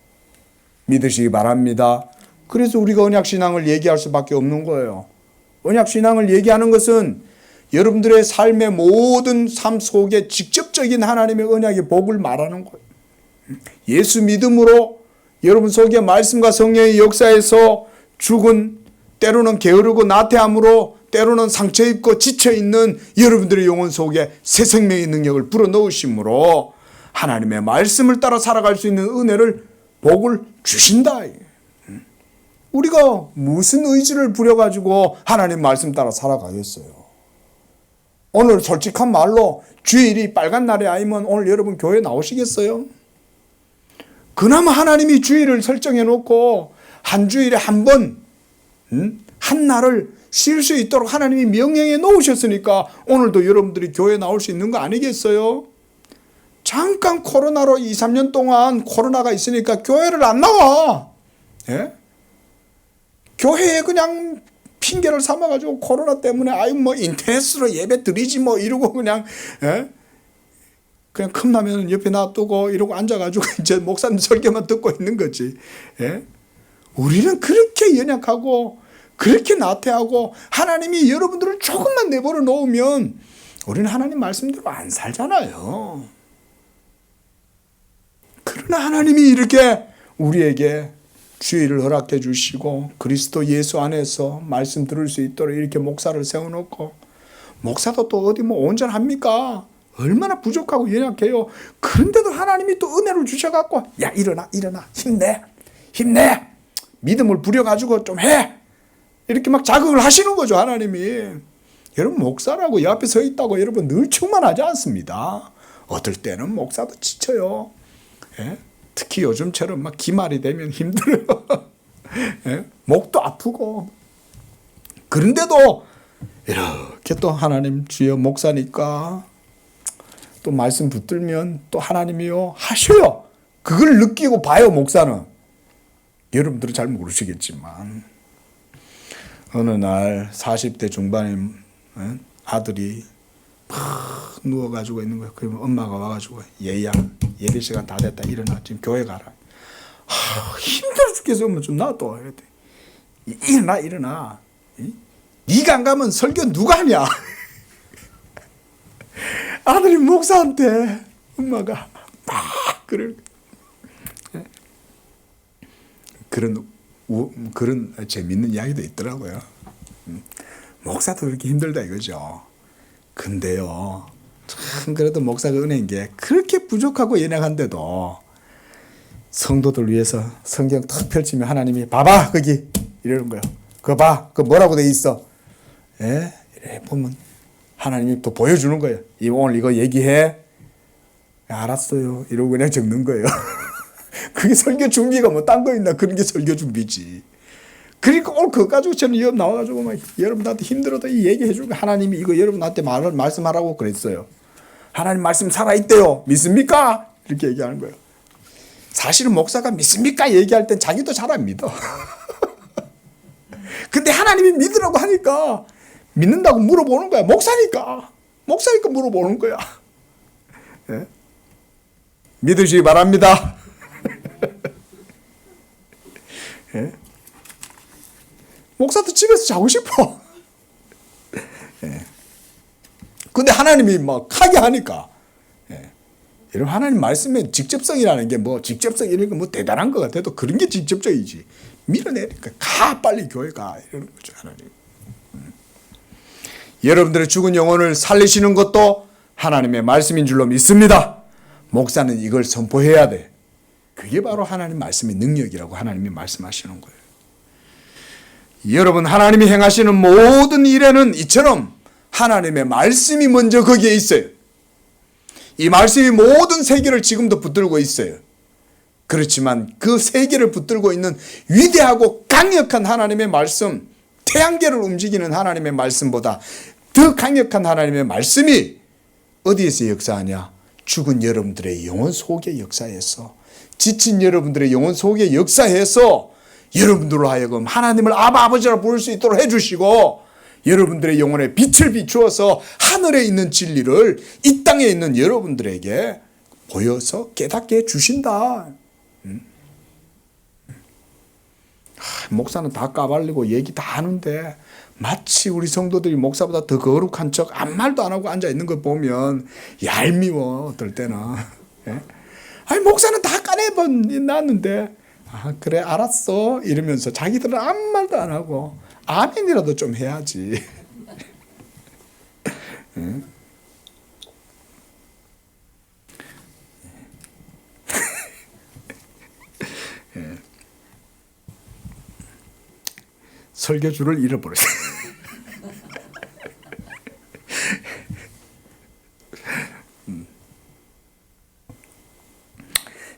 믿으시기 바랍니다. 그래서 우리가 언약신앙을 얘기할 수밖에 없는 거예요. 언약신앙을 얘기하는 것은 여러분들의 삶의 모든 삶 속에 직접적인 하나님의 언약의 복을 말하는 거예요. 예수 믿음으로 여러분 속에 말씀과 성령의 역사에서 죽은, 때로는 게으르고 나태함으로, 때로는 상처 입고 지쳐있는 여러분들의 영혼 속에 새 생명의 능력을 불어넣으심으로 하나님의 말씀을 따라 살아갈 수 있는 은혜를, 복을 주신다. 우리가 무슨 의지를 부려가지고 하나님 말씀 따라 살아가겠어요? 오늘 솔직한 말로 주일이 빨간 날이 아니면 오늘 여러분 교회 나오시겠어요? 그나마 하나님이 주일을 설정해 놓고 한 주일에 한 번, 한 날을 쉴 수 있도록 하나님이 명령해 놓으셨으니까 오늘도 여러분들이 교회 나올 수 있는 거 아니겠어요? 잠깐 코로나로 2, 3년 동안 코로나가 있으니까 교회를 안 나와. 예? 교회에 그냥 핑계를 삼아가지고 코로나 때문에 아유 뭐 인터넷으로 예배 드리지 뭐 이러고 그냥, 예? 그냥 컵라면 옆에 놔두고 이러고 앉아가지고 이제 목사님 설교만 듣고 있는 거지. 예? 우리는 그렇게 연약하고 그렇게 나태하고 하나님이 여러분들을 조금만 내버려 놓으면 우리는 하나님 말씀대로 안 살잖아요. 그러나 하나님이 이렇게 우리에게 주의를 허락해 주시고 그리스도 예수 안에서 말씀 들을 수 있도록 이렇게 목사를 세워놓고, 목사도 또 어디 뭐 온전합니까? 얼마나 부족하고 연약해요. 그런데도 하나님이 또 은혜를 주셔갖고 야 일어나 힘내 믿음을 부려가지고 좀 해, 이렇게 막 자극을 하시는 거죠. 하나님이. 여러분 목사라고 옆에 서 있다고 여러분 늘 충만하지 않습니다. 어떨 때는 목사도 지쳐요. 예? 특히 요즘처럼 막 기말이 되면 힘들어요. 예? 목도 아프고. 그런데도 이렇게 또 하나님 주여 목사니까 또 말씀 붙들면 또 하나님이요 하셔요. 그걸 느끼고 봐요. 목사는. 여러분들은 잘 모르시겠지만 어느 날 40대 중반인 아들이 막 누워가지고 있는 거예요. 그러면 엄마가 와가지고 얘야 예배 시간 다 됐다 일어나 지금 교회 가라. 힘들어 죽겠어. 엄마 좀 놔둬. 일어나. 네가 안 가면 설교 누가 하냐. 아들이 목사한테 엄마가 막 그런 재밌는 이야기도 있더라고요. 목사도 그렇게 힘들다 이거죠. 근데요, 참 그래도 목사가 은혜인 게 그렇게 부족하고 연약한데도 성도들 위해서 성경 탁 펼치면 하나님이 봐봐 거기 이러는 거예요. 그거 봐, 그거 뭐라고 돼 있어. 예? 이래 보면 하나님이 또 보여주는 거예요. 오늘 이거 얘기해. 알았어요. 이러고 그냥 적는 거예요. 그게 설교 준비가 뭐 딴 거 있나. 그런 게 설교 준비지. 그러니까 오늘 그거 가지고 저는 여러분 나와가지고 막 여러분한테 힘들어도 이 얘기해 주고 하나님이 이거 여러분한테 말씀하라고 그랬어요. 하나님 말씀 살아있대요. 믿습니까? 이렇게 얘기하는 거예요. 사실은 목사가 믿습니까? 얘기할 땐 자기도 잘 안 믿어. 근데 하나님이 믿으라고 하니까 믿는다고 물어보는 거야. 목사니까 물어보는 거야. 예? 믿으시기 바랍니다. 예? 목사도 집에서 자고 싶어. 예. 근데 하나님이 막 하게 하니까. 예. 여러분 하나님 말씀에 직접성이라는 게 뭐 직접성 이런 거 뭐 대단한 것 같아도 그런 게 직접적이지. 밀어내니까 가 빨리 교회 가 이러는 거죠. 하나님. 여러분들의 죽은 영혼을 살리시는 것도 하나님의 말씀인 줄로 믿습니다. 목사는 이걸 선포해야 돼. 그게 바로 하나님 말씀의 능력이라고 하나님이 말씀하시는 거예요. 여러분 하나님이 행하시는 모든 일에는 이처럼 하나님의 말씀이 먼저 거기에 있어요. 이 말씀이 모든 세계를 지금도 붙들고 있어요. 그렇지만 그 세계를 붙들고 있는 위대하고 강력한 하나님의 말씀, 태양계를 움직이는 하나님의 말씀보다 더 강력한 하나님의 말씀이 어디에서 역사하냐? 죽은 여러분들의 영혼 속에 역사해서, 지친 여러분들의 영혼 속에 역사해서 여러분들로 하여금 하나님을 아버지라 부를 수 있도록 해주시고, 여러분들의 영혼에 빛을 비추어서 하늘에 있는 진리를 이 땅에 있는 여러분들에게 보여서 깨닫게 해주신다. 목사는 다 까발리고 얘기 다 하는데 마치 우리 성도들이 목사보다 더 거룩한 척 아무 말도 안 하고 앉아 있는 걸 보면 얄미워. 어떨 때는. 아니 목사는 다 까내놨는데 그래 알았어 이러면서 자기들은 아무 말도 안 하고 아멘이라도 좀 해야지. 설교주를 잃어버렸어요.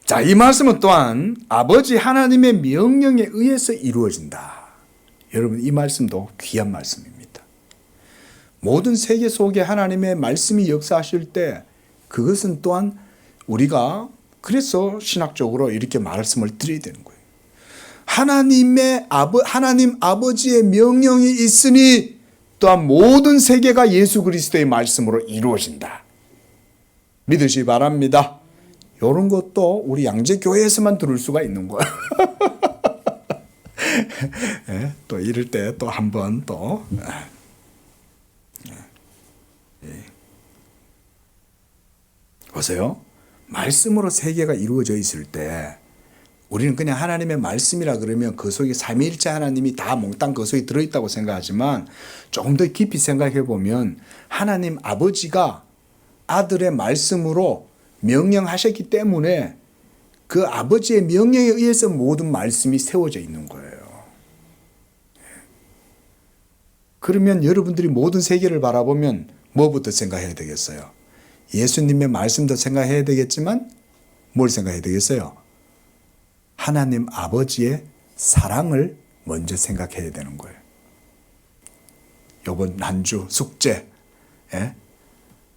자, 이 말씀은 또한 아버지 하나님의 명령에 의해서 이루어진다. 여러분, 이 말씀도 귀한 말씀입니다. 모든 세계 속에 하나님의 말씀이 역사하실 때 그것은 또한 우리가 그래서 신학적으로 이렇게 말씀을 드려야 되는 거예요. 하나님 아버지의 명령이 있으니 또한 모든 세계가 예수 그리스도의 말씀으로 이루어진다. 믿으시기 바랍니다. 이런 것도 우리 양재교회에서만 들을 수가 있는 거예요. 네, 또 이럴 때 또 한 번 또. 보세요. 말씀으로 세계가 이루어져 있을 때 우리는 그냥 하나님의 말씀이라 그러면 그 속에 삼위일체 하나님이 다 몽땅 그 속에 들어있다고 생각하지만 조금 더 깊이 생각해 보면 하나님 아버지가 아들의 말씀으로 명령하셨기 때문에 그 아버지의 명령에 의해서 모든 말씀이 세워져 있는 거예요. 그러면 여러분들이 모든 세계를 바라보면 뭐부터 생각해야 되겠어요? 예수님의 말씀도 생각해야 되겠지만 뭘 생각해야 되겠어요? 하나님 아버지의 사랑을 먼저 생각해야 되는 거예요. 이번 한 주 숙제,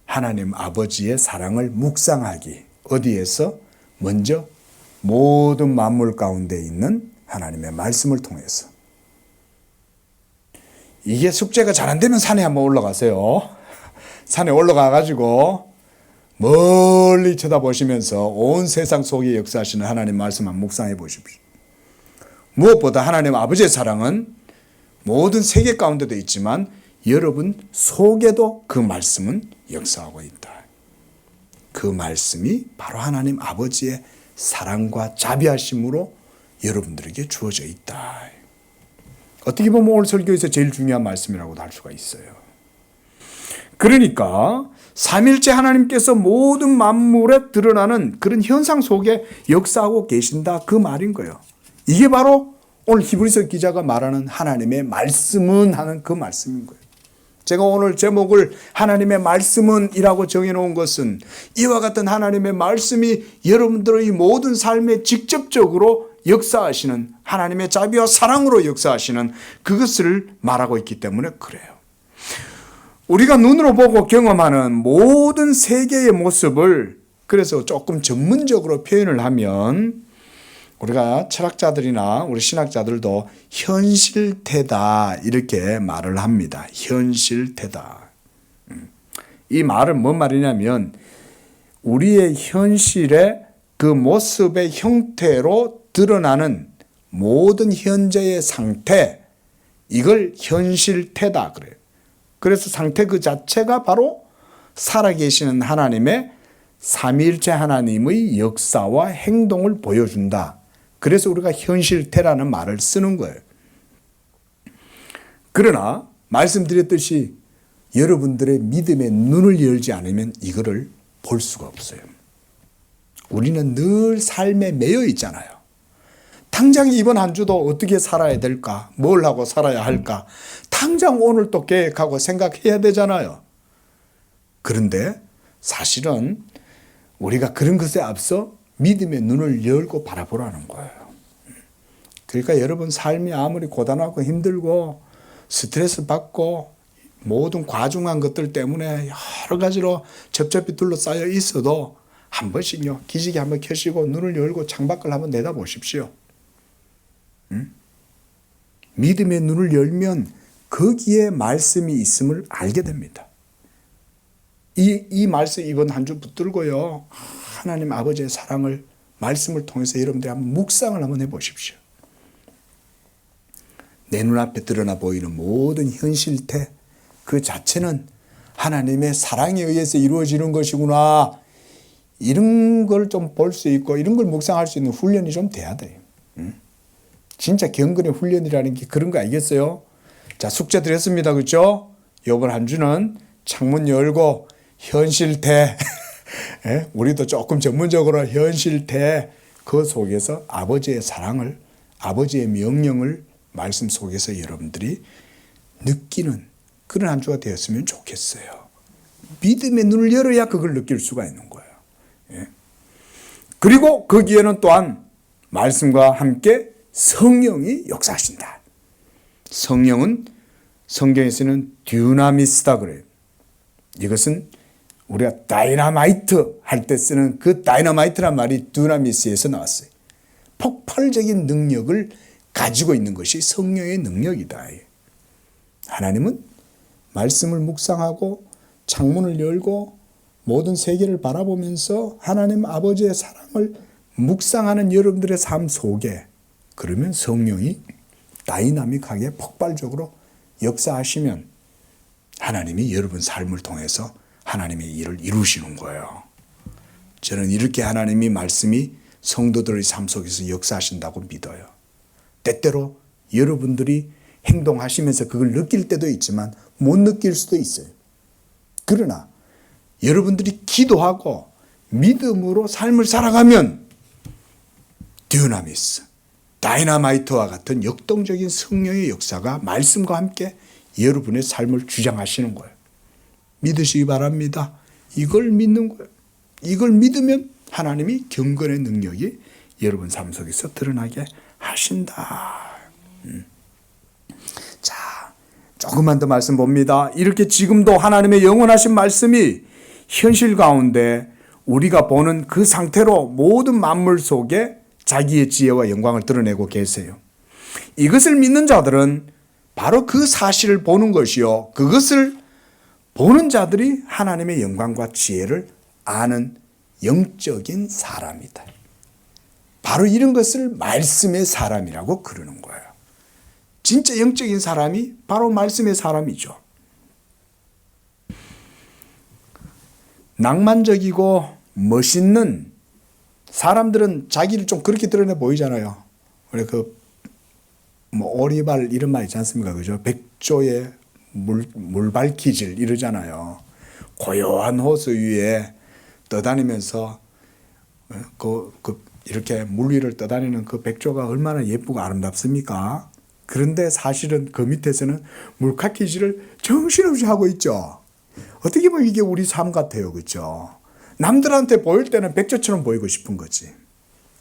하나님 아버지의 사랑을 묵상하기. 어디에서? 먼저 모든 만물 가운데 있는 하나님의 말씀을 통해서. 이게 숙제가 잘 안 되면 산에 한번 올라가세요. 산에 올라가가지고 멀리 쳐다보시면서 온 세상 속에 역사하시는 하나님 말씀만 묵상해 보십시오. 무엇보다 하나님 아버지의 사랑은 모든 세계 가운데도 있지만 여러분 속에도 그 말씀은 역사하고 있다. 그 말씀이 바로 하나님 아버지의 사랑과 자비하심으로 여러분들에게 주어져 있다. 어떻게 보면 오늘 설교에서 제일 중요한 말씀이라고도 할 수가 있어요. 그러니까 삼일째 하나님께서 모든 만물에 드러나는 그런 현상 속에 역사하고 계신다 그 말인 거예요. 이게 바로 오늘 히브리서 기자가 말하는 하나님의 말씀은 하는 그 말씀인 거예요. 제가 오늘 제목을 하나님의 말씀은 이라고 정해놓은 것은 이와 같은 하나님의 말씀이 여러분들의 모든 삶에 직접적으로 역사하시는 하나님의 자비와 사랑으로 역사하시는 그것을 말하고 있기 때문에 그래요. 우리가 눈으로 보고 경험하는 모든 세계의 모습을 그래서 조금 전문적으로 표현을 하면 우리가 철학자들이나 우리 신학자들도 현실태다 이렇게 말을 합니다. 현실태다. 이 말은 뭔 말이냐면 우리의 현실의 그 모습의 형태로 드러나는 모든 현재의 상태, 이걸 현실태다 그래요. 그래서 상태 그 자체가 바로 살아계시는 하나님의 삼위일체 하나님의 역사와 행동을 보여준다. 그래서 우리가 현실태라는 말을 쓰는 거예요. 그러나 말씀드렸듯이 여러분들의 믿음의 눈을 열지 않으면 이거를 볼 수가 없어요. 우리는 늘 삶에 매여 있잖아요. 당장 이번 한 주도 어떻게 살아야 될까? 뭘 하고 살아야 할까? 당장 오늘 또 계획하고 생각해야 되잖아요. 그런데 사실은 우리가 그런 것에 앞서 믿음의 눈을 열고 바라보라는 거예요. 그러니까 여러분 삶이 아무리 고단하고 힘들고 스트레스 받고 모든 과중한 것들 때문에 여러 가지로 접접이 둘러싸여 있어도 한 번씩요 기지개 한번 켜시고 눈을 열고 창밖을 한번 내다보십시오. 믿음의 눈을 열면 거기에 말씀이 있음을 알게 됩니다. 이 말씀 이번 한 주 붙들고요. 하나님 아버지의 사랑을 말씀을 통해서 여러분들이 한번 묵상을 한번 해보십시오. 내 눈앞에 드러나 보이는 모든 현실태 그 자체는 하나님의 사랑에 의해서 이루어지는 것이구나. 이런 걸 좀 볼 수 있고 이런 걸 묵상할 수 있는 훈련이 좀 돼야 돼요. 진짜 경건의 훈련이라는 게 그런 거 알겠어요? 자, 숙제 드렸습니다. 그렇죠? 이번 한 주는 창문 열고 현실태 우리도 조금 전문적으로 현실태 그 속에서 아버지의 사랑을 아버지의 명령을 말씀 속에서 여러분들이 느끼는 그런 한 주가 되었으면 좋겠어요. 믿음의 눈을 열어야 그걸 느낄 수가 있는 거예요. 그리고 거기에는 또한 말씀과 함께 성령이 역사하신다. 성령은 성경에서는 듀나미스다 그래요. 이것은 우리가 다이너마이트 할 때 쓰는 그 다이너마이트란 말이 듀나미스에서 나왔어요. 폭발적인 능력을 가지고 있는 것이 성령의 능력이다. 하나님은 말씀을 묵상하고 창문을 열고 모든 세계를 바라보면서 하나님 아버지의 사랑을 묵상하는 여러분들의 삶 속에 그러면 성령이 다이나믹하게 폭발적으로 역사하시면 하나님이 여러분 삶을 통해서 하나님의 일을 이루시는 거예요. 저는 이렇게 하나님이 말씀이 성도들의 삶 속에서 역사하신다고 믿어요. 때때로 여러분들이 행동하시면서 그걸 느낄 때도 있지만 못 느낄 수도 있어요. 그러나 여러분들이 기도하고 믿음으로 삶을 살아가면 듀나미스, 다이너마이트와 같은 역동적인 성령의 역사가 말씀과 함께 여러분의 삶을 주장하시는 거예요. 믿으시기 바랍니다. 이걸 믿는 거예요. 이걸 믿으면 하나님이 경건의 능력이 여러분 삶 속에서 드러나게 하신다. 자, 조금만 더 말씀 봅니다. 이렇게 지금도 하나님의 영원하신 말씀이 현실 가운데 우리가 보는 그 상태로 모든 만물 속에 자기의 지혜와 영광을 드러내고 계세요. 이것을 믿는 자들은 바로 그 사실을 보는 것이요. 그것을 보는 자들이 하나님의 영광과 지혜를 아는 영적인 사람이다. 바로 이런 것을 말씀의 사람이라고 그러는 거예요. 진짜 영적인 사람이 바로 말씀의 사람이죠. 낭만적이고 멋있는 사람들은 자기를 좀 그렇게 드러내 보이잖아요. 우리 오리발 이런 말 있지 않습니까? 그죠? 백조의 물발기질 이러잖아요. 고요한 호수 위에 떠다니면서 이렇게 물 위를 떠다니는 그 백조가 얼마나 예쁘고 아름답습니까? 그런데 사실은 그 밑에서는 물갈퀴질을 정신없이 하고 있죠. 어떻게 보면 이게 우리 삶 같아요. 그렇죠? 남들한테 보일 때는 백조처럼 보이고 싶은 거지.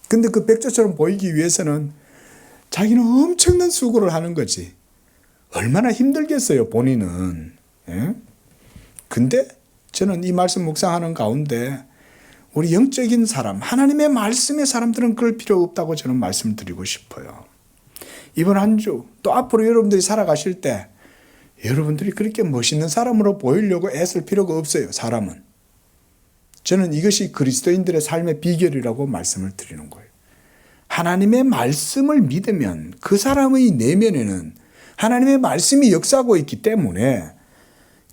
근데 그 백조처럼 보이기 위해서는 자기는 엄청난 수고를 하는 거지. 얼마나 힘들겠어요, 본인은. 예? 근데 저는 이 말씀 묵상하는 가운데 우리 영적인 사람, 하나님의 말씀의 사람들은 그럴 필요 없다고 저는 말씀을 드리고 싶어요. 이번 한 주, 또 앞으로 여러분들이 살아가실 때 여러분들이 그렇게 멋있는 사람으로 보이려고 애쓸 필요가 없어요, 사람은. 저는 이것이 그리스도인들의 삶의 비결이라고 말씀을 드리는 거예요. 하나님의 말씀을 믿으면 그 사람의 내면에는 하나님의 말씀이 역사하고 있기 때문에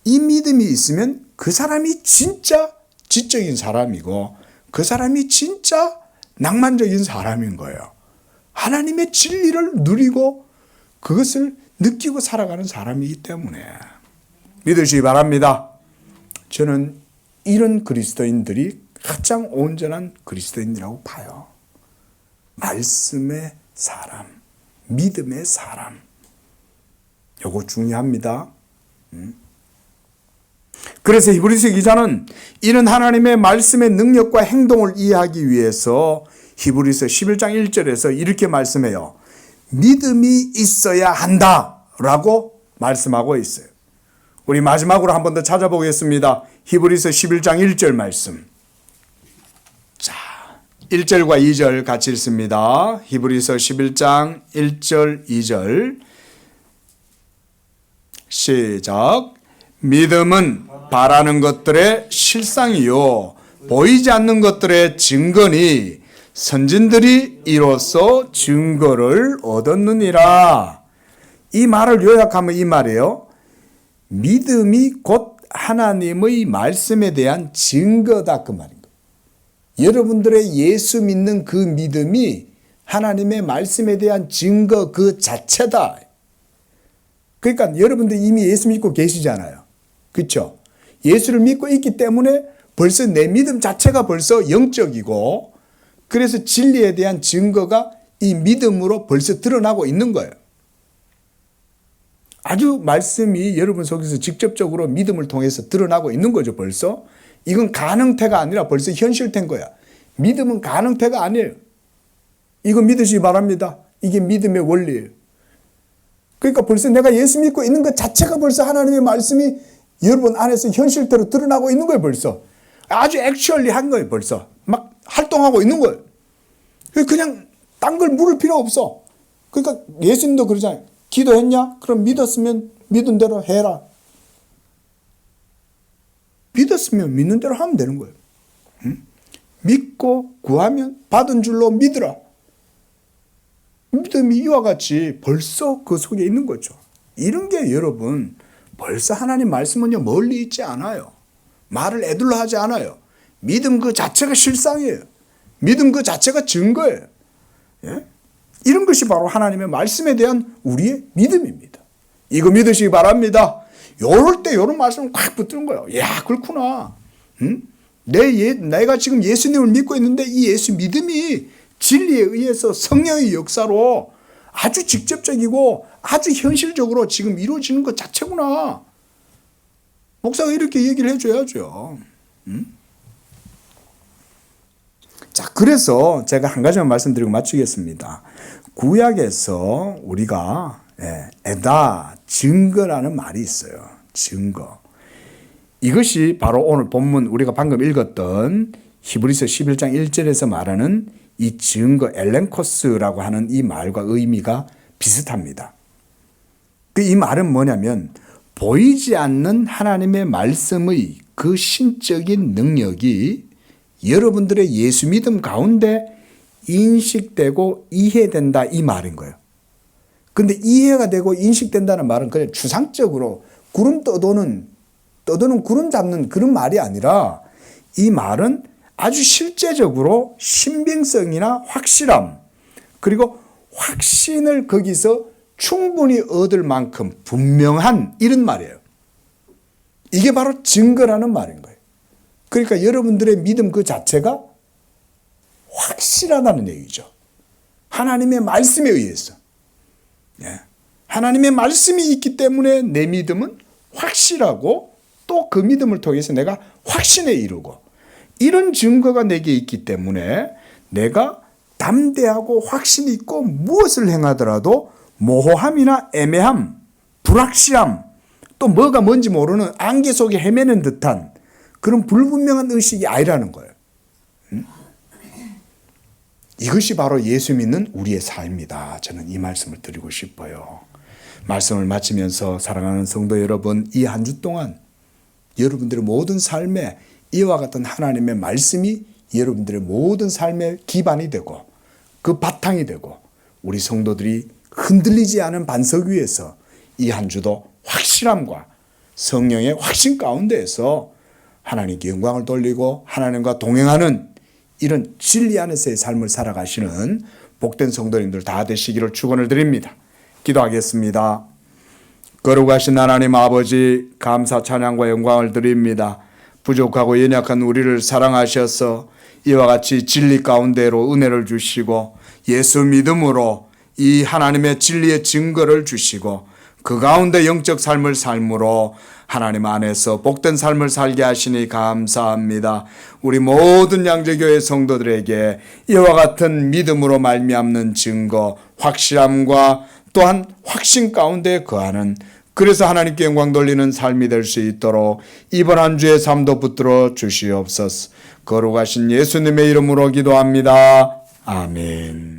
이 믿음이 있으면 그 사람이 진짜 지적인 사람이고 그 사람이 진짜 낭만적인 사람인 거예요. 하나님의 진리를 누리고 그것을 느끼고 살아가는 사람이기 때문에 믿으시기 바랍니다. 저는 이런 그리스도인들이 가장 온전한 그리스도인이라고 봐요. 말씀의 사람, 믿음의 사람. 요거 중요합니다. 그래서 히브리서 기자는 이런 하나님의 말씀의 능력과 행동을 이해하기 위해서 히브리서 11장 1절에서 이렇게 말씀해요. 믿음이 있어야 한다라고 말씀하고 있어요. 우리 마지막으로 한 번 더 찾아보겠습니다. 히브리서 11장 1절 말씀. 자, 1절과 2절 같이 읽습니다. 히브리서 11장 1절, 2절. 시작. 믿음은 바라는 것들의 실상이요 보이지 않는 것들의 증거니 선진들이 이로써 증거를 얻었느니라. 이 말을 요약하면 이 말이에요. 믿음이 곧 하나님의 말씀에 대한 증거다 그 말인 거예요. 여러분들의 예수 믿는 그 믿음이 하나님의 말씀에 대한 증거 그 자체다. 그러니까 여러분들 이미 예수 믿고 계시잖아요. 그렇죠? 예수를 믿고 있기 때문에 벌써 내 믿음 자체가 벌써 영적이고 그래서 진리에 대한 증거가 이 믿음으로 벌써 드러나고 있는 거예요. 아주 말씀이 여러분 속에서 직접적으로 믿음을 통해서 드러나고 있는 거죠, 벌써. 이건 가능태가 아니라 벌써 현실된 거야. 믿음은 가능태가 아니에요. 이거 믿으시기 바랍니다. 이게 믿음의 원리예요. 그러니까 벌써 내가 예수 믿고 있는 것 자체가 벌써 하나님의 말씀이 여러분 안에서 현실대로 드러나고 있는 거예요, 벌써. 아주 액츄얼리 한 거예요, 벌써. 막 활동하고 있는 거예요. 그냥 딴 걸 물을 필요 없어. 그러니까 예수님도 그러잖아요. 기도했냐? 그럼 믿었으면 믿은 대로 해라. 믿었으면 믿는 대로 하면 되는 거예요. 응? 믿고 구하면 받은 줄로 믿으라. 믿음이 이와 같이 벌써 그 속에 있는 거죠. 이런 게 여러분 벌써 하나님 말씀은요 멀리 있지 않아요. 말을 애둘러 하지 않아요. 믿음 그 자체가 실상이에요. 믿음 그 자체가 증거예요. 예? 이런 것이 바로 하나님의 말씀에 대한 우리의 믿음입니다. 이거 믿으시기 바랍니다. 요럴 때 요런 말씀을 꽉 붙드는 거예요. 야, 그렇구나. 응? 내가 지금 예수님을 믿고 있는데 이 예수 믿음이 진리에 의해서 성령의 역사로 아주 직접적이고 아주 현실적으로 지금 이루어지는 것 자체구나. 목사가 이렇게 얘기를 해줘야죠. 응? 자, 그래서 제가 한 가지만 말씀드리고 마치겠습니다. 구약에서 우리가 에다, 증거라는 말이 있어요. 증거. 이것이 바로 오늘 본문 우리가 방금 읽었던 히브리서 11장 1절에서 말하는 이 증거, 엘렌코스라고 하는 이 말과 의미가 비슷합니다. 이 말은 뭐냐면 보이지 않는 하나님의 말씀의 그 신적인 능력이 여러분들의 예수 믿음 가운데 인식되고 이해된다 이 말인 거예요. 근데 이해가 되고 인식된다는 말은 그냥 추상적으로 구름 떠도는 구름 잡는 그런 말이 아니라 이 말은 아주 실제적으로 신빙성이나 확실함 그리고 확신을 거기서 충분히 얻을 만큼 분명한 이런 말이에요. 이게 바로 증거라는 말인 거예요. 그러니까 여러분들의 믿음 그 자체가 확실하다는 얘기죠. 하나님의 말씀에 의해서. 하나님의 말씀이 있기 때문에 내 믿음은 확실하고 또 그 믿음을 통해서 내가 확신에 이르고 이런 증거가 내게 있기 때문에 내가 담대하고 확신 있고 무엇을 행하더라도 모호함이나 애매함, 불확실함 또 뭐가 뭔지 모르는 안개 속에 헤매는 듯한 그런 불분명한 의식이 아니라는 거예요. 이것이 바로 예수 믿는 우리의 삶이다. 저는 이 말씀을 드리고 싶어요. 말씀을 마치면서 사랑하는 성도 여러분, 이 한 주 동안 여러분들의 모든 삶에 이와 같은 하나님의 말씀이 여러분들의 모든 삶의 기반이 되고 그 바탕이 되고 우리 성도들이 흔들리지 않은 반석 위에서 이 한 주도 확실함과 성령의 확신 가운데에서 하나님께 영광을 돌리고 하나님과 동행하는 이런 진리 안에서의 삶을 살아가시는 복된 성도님들 다 되시기를 축원을 드립니다. 기도하겠습니다. 거룩하신 하나님 아버지 감사 찬양과 영광을 드립니다. 부족하고 연약한 우리를 사랑하셔서 이와 같이 진리 가운데로 은혜를 주시고 예수 믿음으로 이 하나님의 진리의 증거를 주시고 그 가운데 영적 삶을 삶으로 하나님 안에서 복된 삶을 살게 하시니 감사합니다. 우리 모든 양재교회 성도들에게 이와 같은 믿음으로 말미암는 증거, 확실함과 또한 확신 가운데 거하는 그래서 하나님께 영광 돌리는 삶이 될 수 있도록 이번 한 주의 삶도 붙들어 주시옵소서. 거룩하신 예수님의 이름으로 기도합니다. 아멘.